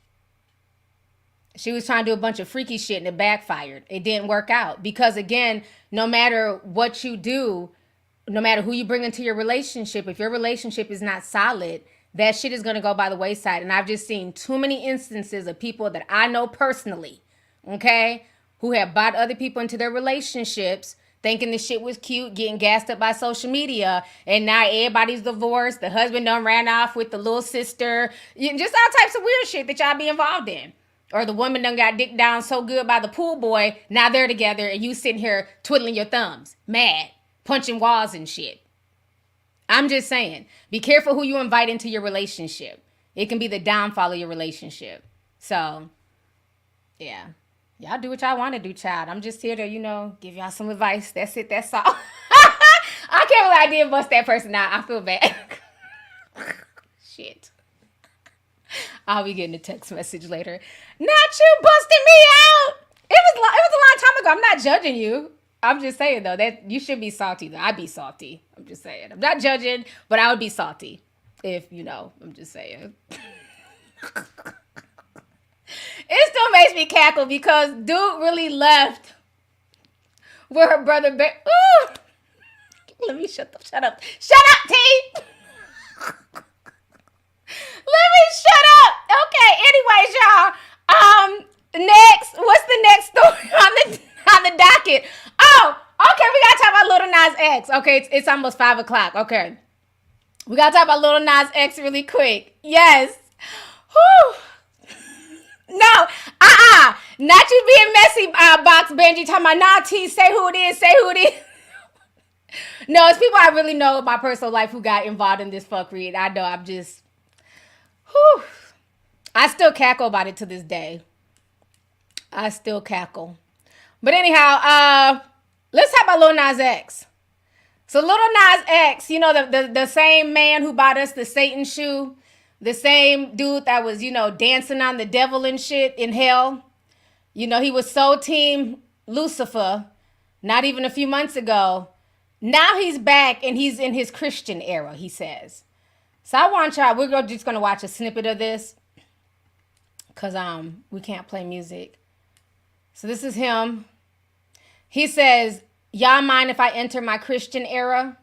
She was trying to do a bunch of freaky shit and it backfired. It didn't work out because, again, no matter what you do, no matter who you bring into your relationship, if your relationship is not solid, that shit is going to go by the wayside. And I've just seen too many instances of people that I know personally, okay, who have brought other people into their relationships thinking the shit was cute, getting gassed up by social media, and now everybody's divorced. The husband done ran off with the little sister. Just all types of weird shit that y'all be involved in. Or the woman done got dicked down so good by the pool boy, now they're together and you sitting here twiddling your thumbs, mad, punching walls and shit. I'm just saying, be careful who you invite into your relationship. It can be the downfall of your relationship. So, yeah. Y'all do what y'all want to do, child. I'm just here to, give y'all some advice. That's it. That's all. I can't believe I did bust that person out. I feel bad. Shit. I'll be getting a text message later. Not you busting me out. It was a long time ago. I'm not judging you. I'm just saying, though, that you should be salty, though. I'd be salty. I'm just saying. I'm not judging, but I would be salty if, I'm just saying. It still makes me cackle because dude really left with her brother. Ooh. Let me shut up. Shut up, T. Let me shut up. Okay. Anyways, y'all. Next, what's the next story on the docket? Oh, okay. We gotta talk about Little Nas X. Okay, it's almost 5:00. Okay, we gotta talk about Little Nas X really quick. Yes. Whew. No, not you being messy, Box Benji, talking about, nah, T, say who it is. No, it's people I really know in my personal life who got involved in this fuckery. I know, I'm just, whew. I still cackle about it to this day. I still cackle. But anyhow, let's talk about Lil Nas X. So Lil Nas X, the same man who bought us the Satan shoe, the same dude that was, dancing on the devil and shit in hell. He was so team Lucifer not even a few months ago. Now he's back and he's in his Christian era, he says. So I want y'all, we're just going to watch a snippet of this because we can't play music. So this is him. He says, y'all mind if I enter my Christian era?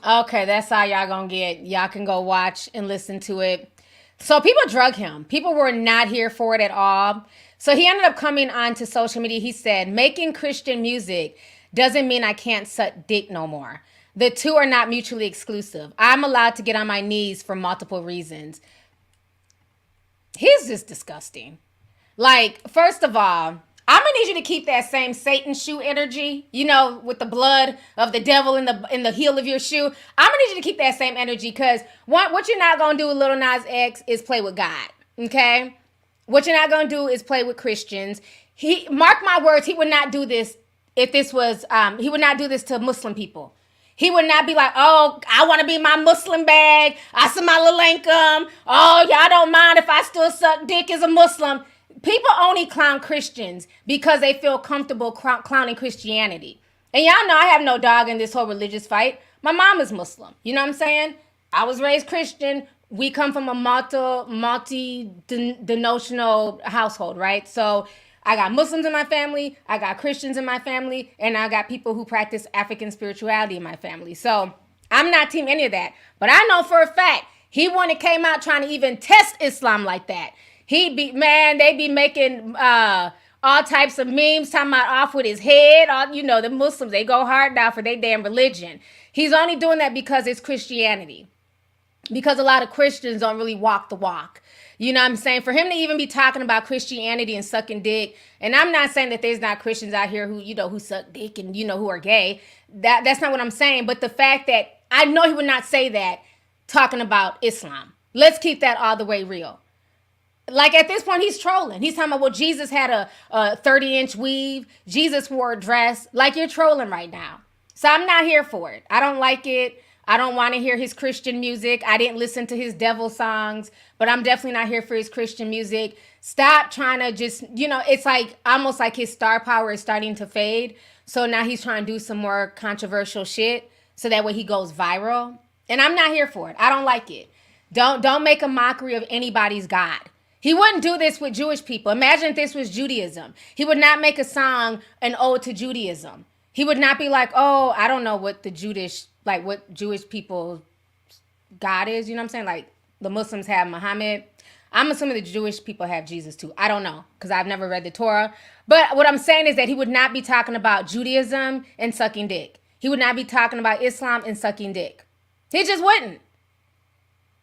Okay, that's all y'all gonna get. Y'all can go watch and listen to it. So people drug him. People were not here for it at all. So he ended up coming onto social media. He said, making Christian music doesn't mean I can't suck dick no more. The two are not mutually exclusive. I'm allowed to get on my knees for multiple reasons. He's just disgusting. Like, first of all, I'm gonna need you to keep that same Satan shoe energy, with the blood of the devil in the heel of your shoe. I'm gonna need you to keep that same energy because what you're not gonna do with Lil Nas X is play with God, okay? What you're not gonna do is play with Christians. Mark my words, he would not do this if this was, he would not do this to Muslim people. He would not be like, oh, I want to be my Muslim bag. I see my little income. Oh, y'all don't mind if I still suck dick as a Muslim. People only clown Christians because they feel comfortable clowning Christianity. And y'all know I have no dog in this whole religious fight. My mom is Muslim. You know what I'm saying? I was raised Christian. We come from a multi-denominational household, right? So I got Muslims in my family, I got Christians in my family, and I got people who practice African spirituality in my family. So I'm not team any of that. But I know for a fact, he came out trying to even test Islam like that. They be making all types of memes, talking about off with his head. The Muslims, they go hard now for their damn religion. He's only doing that because it's Christianity. Because a lot of Christians don't really walk the walk. You know what I'm saying? For him to even be talking about Christianity and sucking dick, and I'm not saying that there's not Christians out here who, who suck dick and, who are gay. That's not what I'm saying. But the fact that I know he would not say that talking about Islam. Let's keep that all the way real. Like at this point, he's trolling. He's talking about, well, Jesus had a 30-inch weave. Jesus wore a dress. Like, you're trolling right now. So I'm not here for it. I don't like it. I don't want to hear his Christian music. I didn't listen to his devil songs, but I'm definitely not here for his Christian music. Stop trying to just, it's like almost like his star power is starting to fade. So now he's trying to do some more controversial shit so that way he goes viral. And I'm not here for it. I don't like it. Don't make a mockery of anybody's God. He wouldn't do this with Jewish people. Imagine if this was Judaism. He would not make a song an ode to Judaism. He would not be like, oh, I don't know what what Jewish people God is. You know what I'm saying? Like the Muslims have Muhammad. I'm assuming the Jewish people have Jesus too. I don't know because I've never read the Torah. But what I'm saying is that he would not be talking about Judaism and sucking dick. He would not be talking about Islam and sucking dick. He just wouldn't.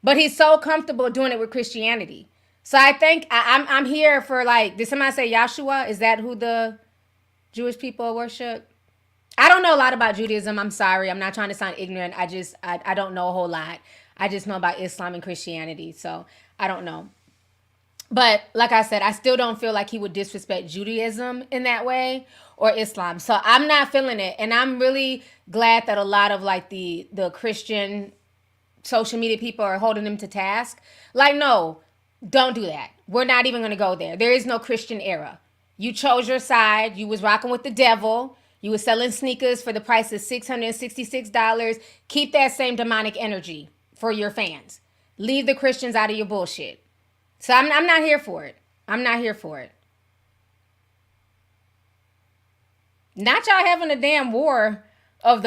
But he's so comfortable doing it with Christianity. So I think I'm here for like, did somebody say Yahshua? Is that who the Jewish people worship? I don't know a lot about Judaism. I'm sorry. I'm not trying to sound ignorant. I don't know a whole lot. I just know about Islam and Christianity. So I don't know. But like I said, I still don't feel like he would disrespect Judaism in that way or Islam. So I'm not feeling it. And I'm really glad that a lot of like the Christian social media people are holding him to task. Like, no, don't do that. We're not even going to go there. There is no Christian era. You chose your side. You was rocking with the devil. You was selling sneakers for the price of $666. Keep that same demonic energy for your fans. Leave the Christians out of your bullshit. So I'm not here for it. I'm not here for it. Not y'all having a damn war of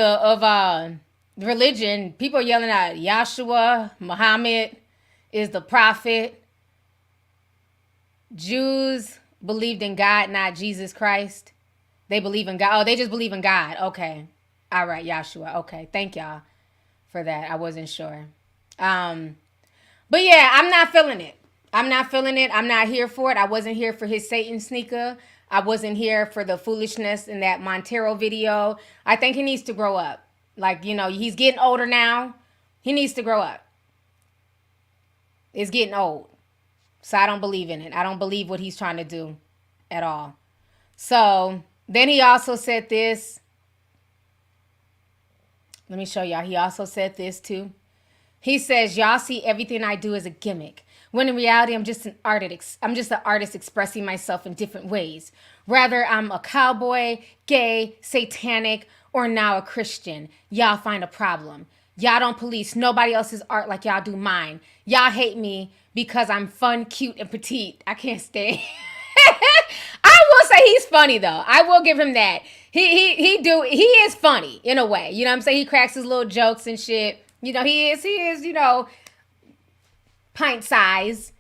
religion. People yelling out Yahshua, Muhammad is the prophet. Jews believed in God, not Jesus Christ. They believe in God. Oh, they just believe in God. Okay. All right, Yahshua. Okay. Thank y'all for that. I wasn't sure. But yeah, I'm not feeling it. I'm not feeling it. I'm not here for it. I wasn't here for his Satan sneaker. I wasn't here for the foolishness in that Montero video. I think he needs to grow up. Like, you know, he's getting older now. He needs to grow up. It's getting old. So I don't believe in it. I don't believe what he's trying to do at all. So then he also said this. Let me show y'all. He also said this too. He says, y'all see everything I do as a gimmick. When in reality, I'm just an artist expressing myself in different ways. Rather, I'm a cowboy, gay, satanic, or now a Christian. Y'all find a problem. Y'all don't police nobody else's art like y'all do mine. Y'all hate me because I'm fun, cute, and petite. I can't stay. I will say he's funny though. I will give him that. He is funny in a way. You know what I'm saying? He cracks his little jokes and shit. You know, he is, you know, pint size,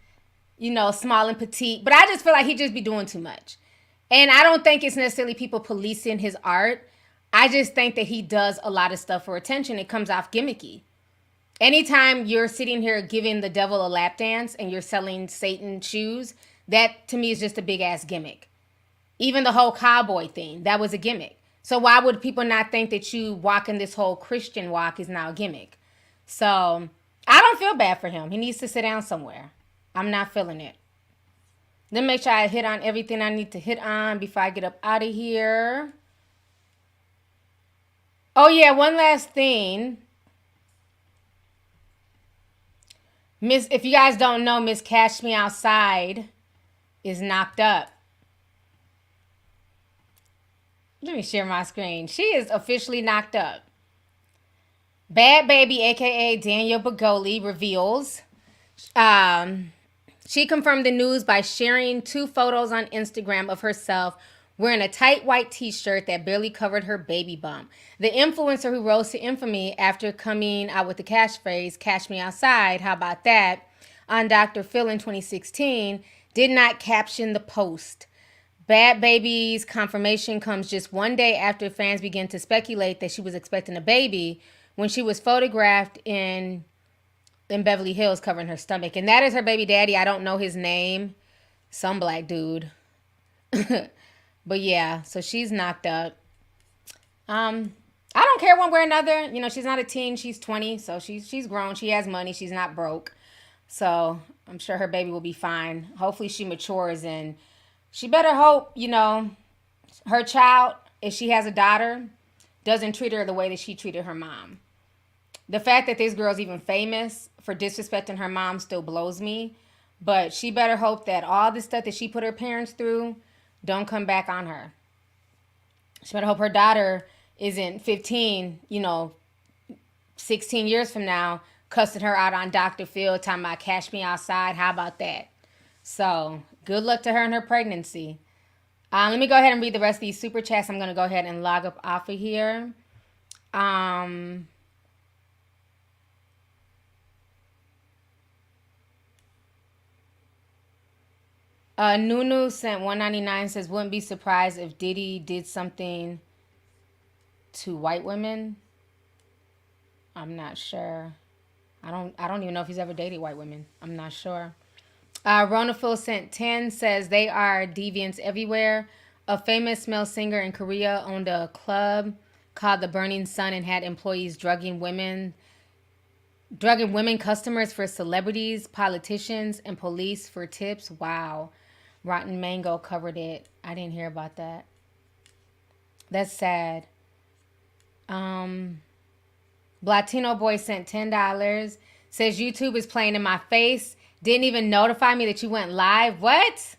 you know, small and petite. But I just feel like he just be doing too much. And I don't think it's necessarily people policing his art. I just think that he does a lot of stuff for attention. It comes off gimmicky. Anytime you're sitting here giving the devil a lap dance and you're selling Satan shoes, that to me is just a big ass gimmick. Even the whole cowboy thing, that was a gimmick. So why would people not think that you walking this whole Christian walk is now a gimmick? So I don't feel bad for him. He needs to sit down somewhere. I'm not feeling it. Then make sure I hit on everything I need to hit on before I get up out of here. Oh yeah, one last thing. If you guys don't know, Miss Cash Me Outside is knocked up. Let me share my screen. She is officially knocked up. Bad Baby, a.k.a. Danielle Bagoli, reveals. She confirmed the news by sharing 2 photos on Instagram of herself wearing a tight white t-shirt that barely covered her baby bump. The influencer who rose to infamy after coming out with the catchphrase, "Cash Me Outside," how about that, on Dr. Phil in 2016, did not caption the post. Bad Baby's confirmation comes just one day after fans began to speculate that she was expecting a baby when she was photographed in Beverly Hills covering her stomach. And that is her baby daddy. I don't know his name. Some black dude. But yeah, so she's knocked up. I don't care one way or another. You know, she's not a teen. She's 20, so she's grown. She has money. She's not broke. So I'm sure her baby will be fine. Hopefully she matures, and she better hope, you know, her child, if she has a daughter, doesn't treat her the way that she treated her mom. The fact that this girl's even famous for disrespecting her mom still blows me. But she better hope that all the stuff that she put her parents through don't come back on her. She better hope her daughter isn't 15, 16 years from now, cussing her out on Dr. Phil, talking about cash me outside. How about that? So good luck to her in her pregnancy. Let me go ahead and read the rest of these super chats. I'm going to go ahead and log up off of here. Nunu sent 199, says, wouldn't be surprised if Diddy did something to white women. I'm not sure. I don't even know if he's ever dated white women. I'm not sure. Ronafil sent 10, says they are deviants everywhere. A famous male singer in Korea owned a club called the Burning Sun and had employees drugging women customers for celebrities, politicians, and police for tips. Wow. Rotten Mango covered it. I didn't hear about that. That's sad. Blatino Boy sent $10. Says YouTube is playing in my face. Didn't even notify me that you went live. What?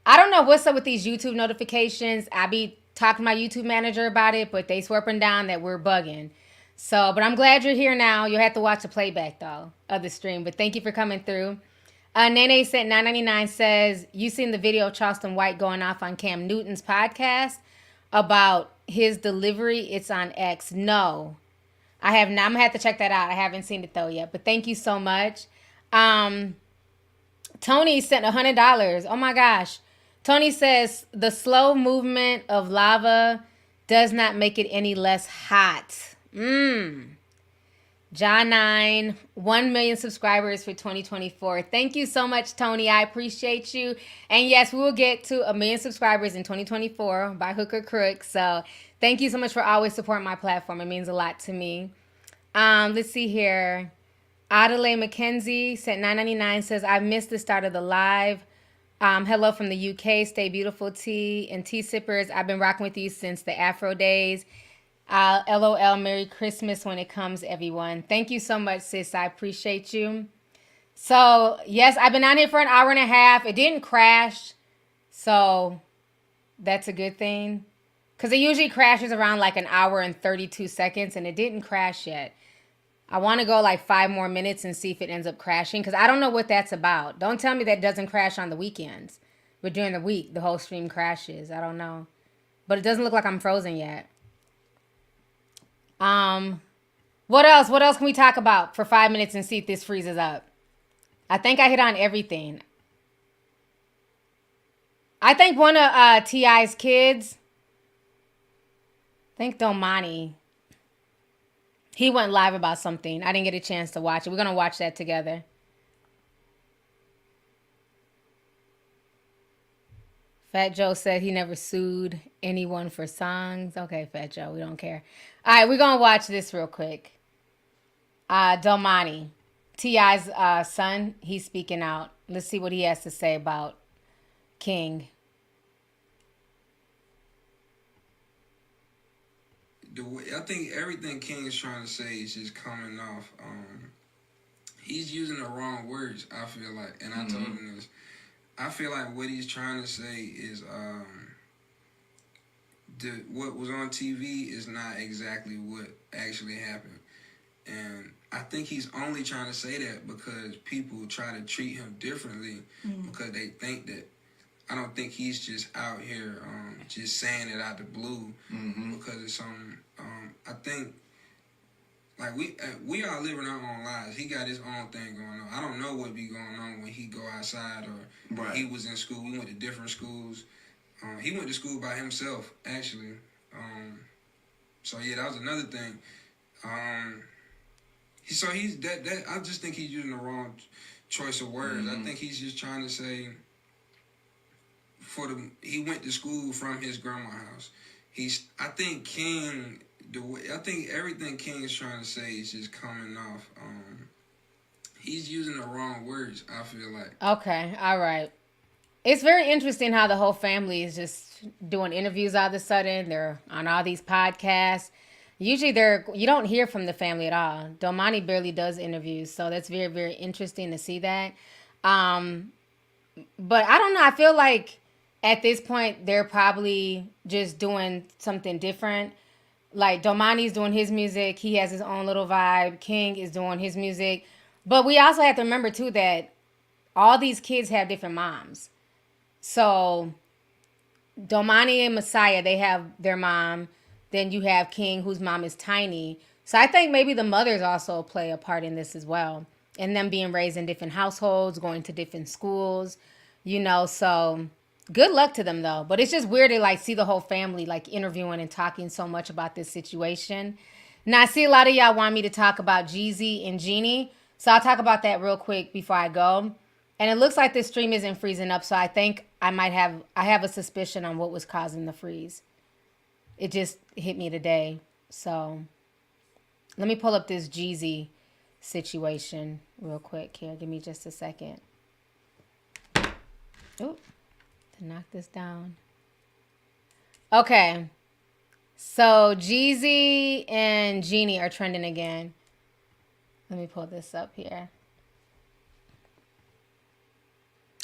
I don't know what's up with these YouTube notifications. I be talking to my YouTube manager about it, but they swear up and down that we're bugging. So, but I'm glad you're here now. You'll have to watch the playback, though, of the stream. But thank you for coming through. Nene sent $9.99, says, you seen the video of Charleston White going off on Cam Newton's podcast about his delivery? It's on X. No, I have not. I'm going to have to check that out. I haven't seen it, though, yet. But thank you so much. Tony sent $100. Oh, my gosh. Tony says, the slow movement of lava does not make it any less hot. John 9, 1 million subscribers for 2024. Thank you so much, Tony. I appreciate you. And yes, we will get to 1 million subscribers in 2024 by hook or crook. So thank you so much for always supporting my platform. It means a lot to me. Let's see here. Adelaide McKenzie sent $9.99, says, I missed the start of the live. Hello from the UK. Stay beautiful, T. And Tea Sippers, I've been rocking with you since the Afro days. LOL, Merry Christmas when it comes, everyone. Thank you so much, sis. I appreciate you. So, yes, I've been on here for an hour and a half. It didn't crash, so that's a good thing. Because it usually crashes around like an hour and 32 seconds, and it didn't crash yet. I want to go like 5 more minutes and see if it ends up crashing, because I don't know what that's about. Don't tell me that doesn't crash on the weekends. But during the week, the whole stream crashes. I don't know. But it doesn't look like I'm frozen yet. What else? What else can we talk about for 5 minutes and see if this freezes up? I think I hit on everything. I think one of T.I.'s kids, I think Domani, he went live about something. I didn't get a chance to watch it. We're going to watch that together. Fat Joe said he never sued anyone for songs. Okay, Fat Joe, we don't care. All right, we're going to watch this real quick. Domani, T.I.'s son, he's speaking out. Let's see what he has to say about King. I think everything King is trying to say is just coming off. He's using the wrong words, I feel like. And I told him this. I feel like what he's trying to say is what was on TV is not exactly what actually happened. And I think he's only trying to say that because people try to treat him differently because they think that. I don't think he's just out here just saying it out the blue because it's some. I think like we are living our own lives. He got his own thing going on. I don't know what be going on when he go outside or when he was in school. We went to different schools. He went to school by himself actually. So yeah, that was another thing. He's that. I just think he's using the wrong choice of words. I think he's just trying to say. He went to school from his grandma's house. I think everything King is trying to say is just coming off. He's using the wrong words, I feel like. Okay, all right. It's very interesting how the whole family is just doing interviews all of a sudden. They're on all these podcasts. Usually you don't hear from the family at all. Domani barely does interviews, so that's very, very interesting to see that. But I don't know. I feel like at this point, they're probably just doing something different. Like Domani's doing his music. He has his own little vibe. King is doing his music. But we also have to remember, too, that all these kids have different moms. So Domani and Messiah, they have their mom. Then you have King, whose mom is Tiny. So I think maybe the mothers also play a part in this as well. And them being raised in different households, going to different schools, so good luck to them though. But it's just weird to like see the whole family like interviewing and talking so much about this situation. Now I see a lot of y'all want me to talk about Jeezy and Jeannie. So I'll talk about that real quick before I go. And it looks like this stream isn't freezing up. So I think I have a suspicion on what was causing the freeze. It just hit me today. So let me pull up this Jeezy situation real quick here. Give me just a second. Oop, to knock this down. Okay. So Jeezy and Jeannie are trending again. Let me pull this up here.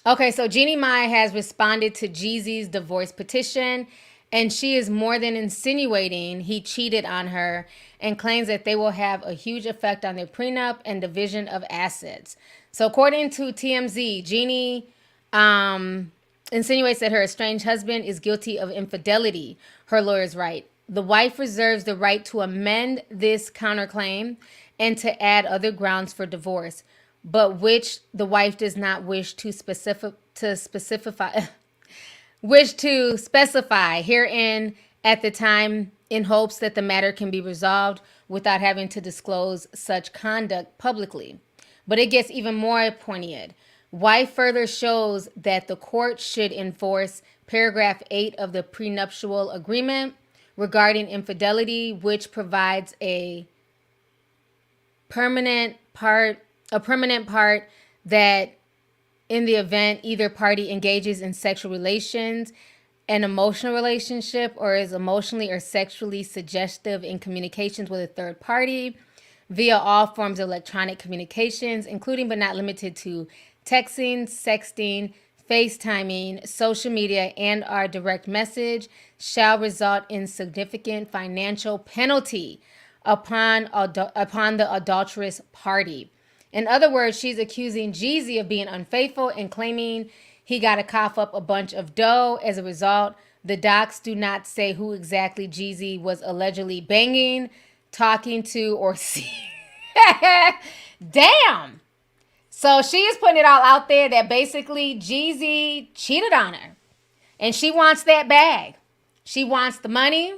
Okay, so Jeannie Mai has responded to Jeezy's divorce petition, and she is more than insinuating he cheated on her and claims that they will have a huge effect on their prenup and division of assets. So according to TMZ, Jeannie insinuates that her estranged husband is guilty of infidelity, her lawyers write. The wife reserves the right to amend this counterclaim and to add other grounds for divorce, but which the wife does not wish to specify herein at the time, in hopes that the matter can be resolved without having to disclose such conduct publicly. But it gets even more poignant. Wife further shows that the court should enforce paragraph 8 of the prenuptial agreement regarding infidelity, which provides a permanent part that in the event either party engages in sexual relations, an emotional relationship, or is emotionally or sexually suggestive in communications with a third party via all forms of electronic communications, including but not limited to texting, sexting, FaceTiming, social media, and our direct message, shall result in significant financial penalty upon the adulterous party. In other words, she's accusing Jeezy of being unfaithful and claiming he got to cough up a bunch of dough. As a result, the docs do not say who exactly Jeezy was allegedly banging, talking to, or seeing. Damn. So she is putting it all out there that basically Jeezy cheated on her. And she wants that bag. She wants the money.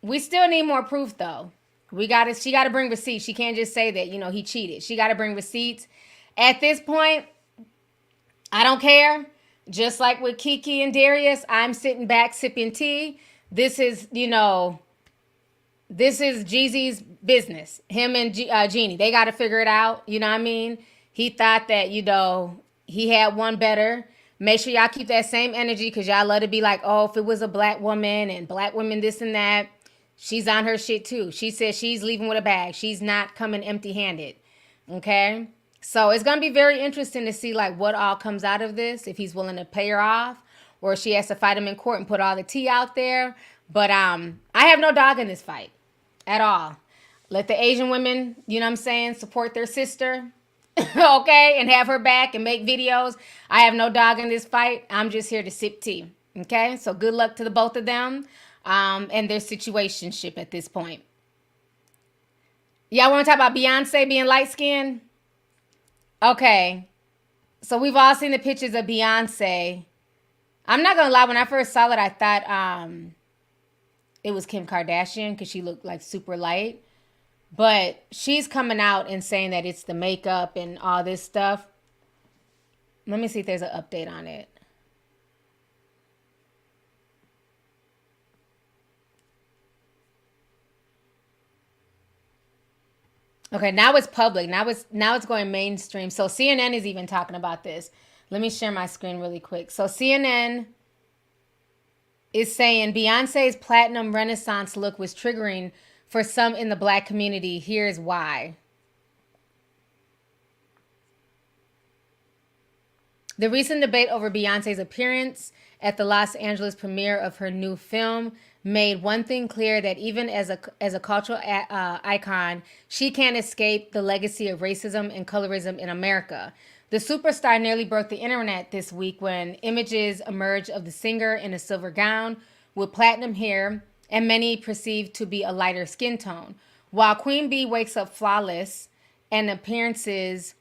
We still need more proof though. She got to bring receipts. She can't just say that, he cheated. She got to bring receipts. At this point, I don't care. Just like with Keke and Darius, I'm sitting back sipping tea. This is Jeezy's business. Him and Jeannie, they got to figure it out. You know what I mean? He thought that, he had one better. Make sure y'all keep that same energy because y'all love to be like, oh, if it was a black woman and black women this and that. She's on her shit too. She says she's leaving with a bag. She's not coming empty-handed. Okay? So it's going to be very interesting to see like what all comes out of this. If he's willing to pay her off or she has to fight him in court and put all the tea out there. But I have no dog in this fight at all. Let the Asian women, support their sister. Okay? And have her back and make videos. I have no dog in this fight. I'm just here to sip tea. Okay? So good luck to the both of them. And their situationship at this point. Y'all want to talk about Beyonce being light-skinned? Okay. So we've all seen the pictures of Beyonce. I'm not going to lie. When I first saw it, I thought it was Kim Kardashian because she looked like super light. But she's coming out and saying that it's the makeup and all this stuff. Let me see if there's an update on it. Okay, now it's public. Now it's going mainstream. So CNN is even talking about this. Let me share my screen really quick. So CNN is saying Beyonce's platinum renaissance look was triggering for some in the black community. Here's why. The recent debate over Beyonce's appearance at the Los Angeles premiere of her new film made one thing clear, that even as a cultural icon, she can't escape the legacy of racism and colorism in America. The superstar nearly broke the internet this week when images emerged of the singer in a silver gown with platinum hair and many perceived to be a lighter skin tone. While Queen Bee wakes up flawless and appearances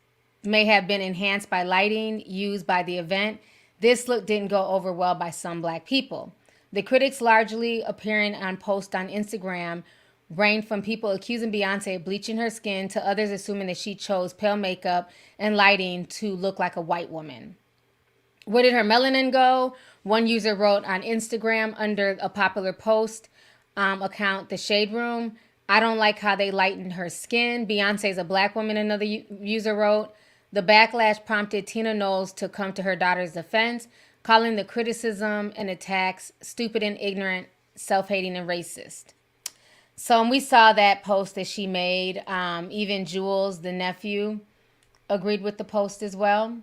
may have been enhanced by lighting used by the event, this look didn't go over well by some black people. The critics largely appearing on posts on Instagram ranged from people accusing Beyonce of bleaching her skin to others assuming that she chose pale makeup and lighting to look like a white woman. Where did her melanin go? One user wrote on Instagram under a popular post account, The Shade Room, "I don't like how they lightened her skin. Beyonce's a black woman," another user wrote. The backlash prompted Tina Knowles to come to her daughter's defense, calling the criticism and attacks stupid and ignorant, self-hating and racist. So we saw that post that she made. Even Jules, the nephew, agreed with the post as well.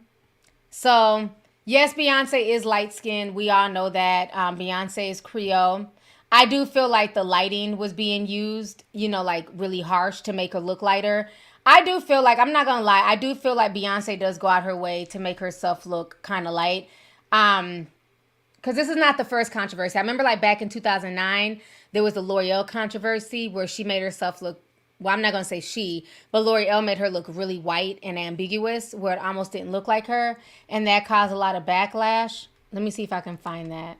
So yes, Beyonce is light-skinned. We all know that. Beyonce is Creole. I do feel like the lighting was being used, like really harsh to make her look lighter. I do feel like, I'm not going to lie, I do feel like Beyonce does go out her way to make herself look kind of light. Because this is not the first controversy. I remember like back in 2009, there was the L'Oreal controversy where she made herself look, well, I'm not going to say she, but L'Oreal made her look really white and ambiguous where it almost didn't look like her. And that caused a lot of backlash. Let me see if I can find that.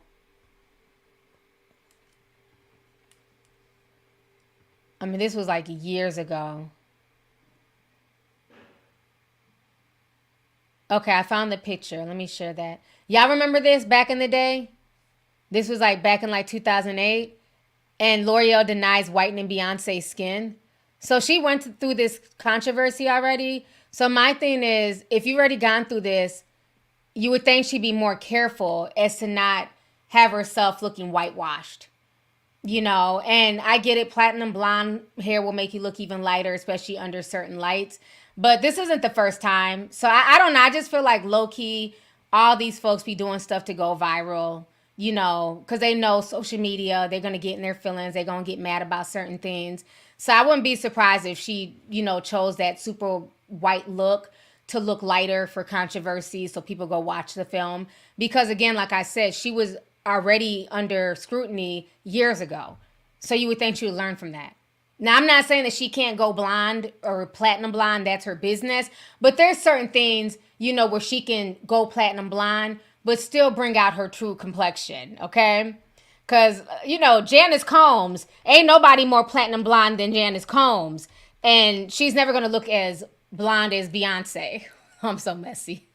I mean, this was like years ago. Okay, I found the picture. Let me share that. Y'all remember this back in the day? This was like back in like 2008. And L'Oreal denies whitening Beyonce's skin. So she went through this controversy already. So my thing is, if you've already gone through this, you would think she'd be more careful as to not have herself looking whitewashed. And I get it. Platinum blonde hair will make you look even lighter, especially under certain lights. But this isn't the first time. So I don't know. I just feel like low-key, all these folks be doing stuff to go viral, because they know social media, they're going to get in their feelings. They're going to get mad about certain things. So I wouldn't be surprised if she, chose that super white look to look lighter for controversy so people go watch the film. Because again, like I said, she was already under scrutiny years ago. So you would think she would learn from that. Now, I'm not saying that she can't go blonde or platinum blonde. That's her business. But there's certain things, where she can go platinum blonde, but still bring out her true complexion, okay? Because, Janice Combs, ain't nobody more platinum blonde than Janice Combs. And she's never going to look as blonde as Beyonce. I'm so messy.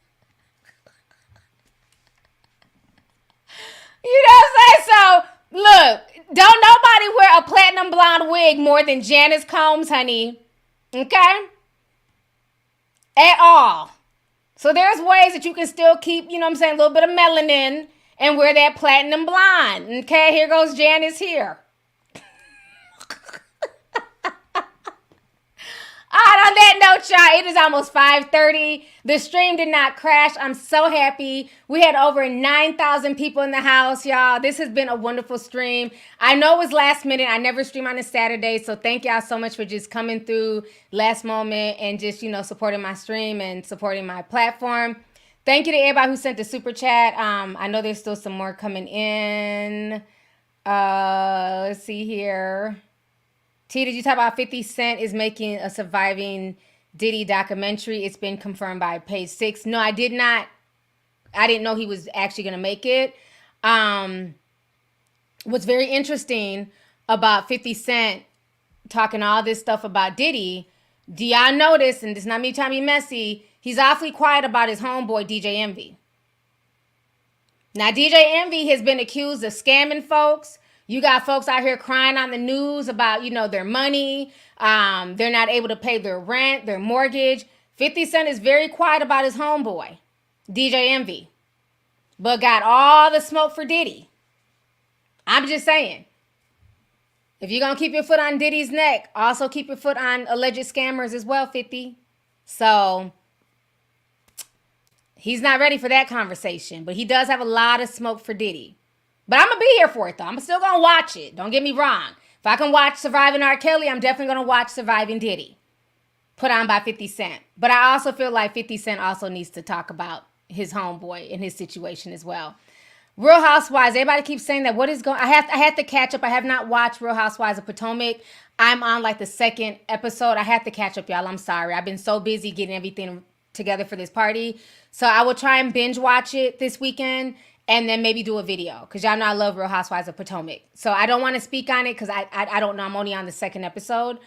You know what I'm saying? So, look, don't nobody wear a platinum blonde wig more than Janice Combs, honey. Okay? At all. So there's ways that you can still keep, a little bit of melanin and wear that platinum blonde. Okay? Here goes Janice here. All right, on that note, y'all, it is almost 5:30. The stream did not crash. I'm so happy. We had over 9,000 people in the house, y'all. This has been a wonderful stream. I know it was last minute. I never stream on a Saturday, so thank y'all so much for just coming through last moment and just, supporting my stream and supporting my platform. Thank you to everybody who sent the super chat. I know there's still some more coming in. Let's see here. T, did you talk about 50 Cent is making a surviving Diddy documentary? It's been confirmed by Page 6. No, I did not. I didn't know he was actually going to make it. What's very interesting about 50 Cent talking all this stuff about Diddy, do y'all notice, and this is not me trying to be messy, he's awfully quiet about his homeboy, DJ Envy. Now, DJ Envy has been accused of scamming folks. You got folks out here crying on the news about, their money. They're not able to pay their rent, their mortgage. 50 Cent is very quiet about his homeboy, DJ Envy, but got all the smoke for Diddy. I'm just saying, if you're going to keep your foot on Diddy's neck, also keep your foot on alleged scammers as well, 50. So He's not ready for that conversation, but he does have a lot of smoke for Diddy. But I'm going to be here for it, though. I'm still going to watch it. Don't get me wrong. If I can watch Surviving R. Kelly, I'm definitely going to watch Surviving Diddy, put on by 50 Cent. But I also feel like 50 Cent also needs to talk about his homeboy and his situation as well. Real Housewives, everybody keeps saying that. What is going? I have to catch up. I have not watched Real Housewives of Potomac. I'm on like the second episode. I have to catch up, y'all. I'm sorry. I've been so busy getting everything together for this party. So I will try and binge watch it this weekend and then maybe do a video, because y'all know I love Real Housewives of Potomac. So I don't want to speak on it because I don't know. I'm only on the second episode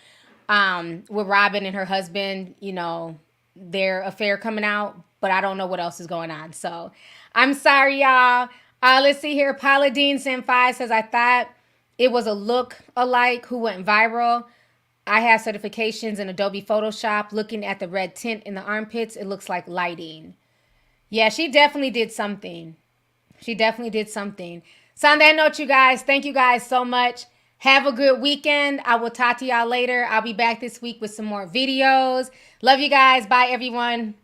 with Robin and her husband, you know, their affair coming out, but I don't know what else is going on. So I'm sorry, y'all. Let's see here. Paladine Senpai says, I thought it was a look alike who went viral. I have certifications in Adobe Photoshop. Looking at the red tint in the armpits, it looks like lighting. Yeah, she definitely did something. She definitely did something. So on that note, you guys, thank you guys so much. Have a good weekend. I will talk to y'all later. I'll be back this week with some more videos. Love you guys. Bye, everyone.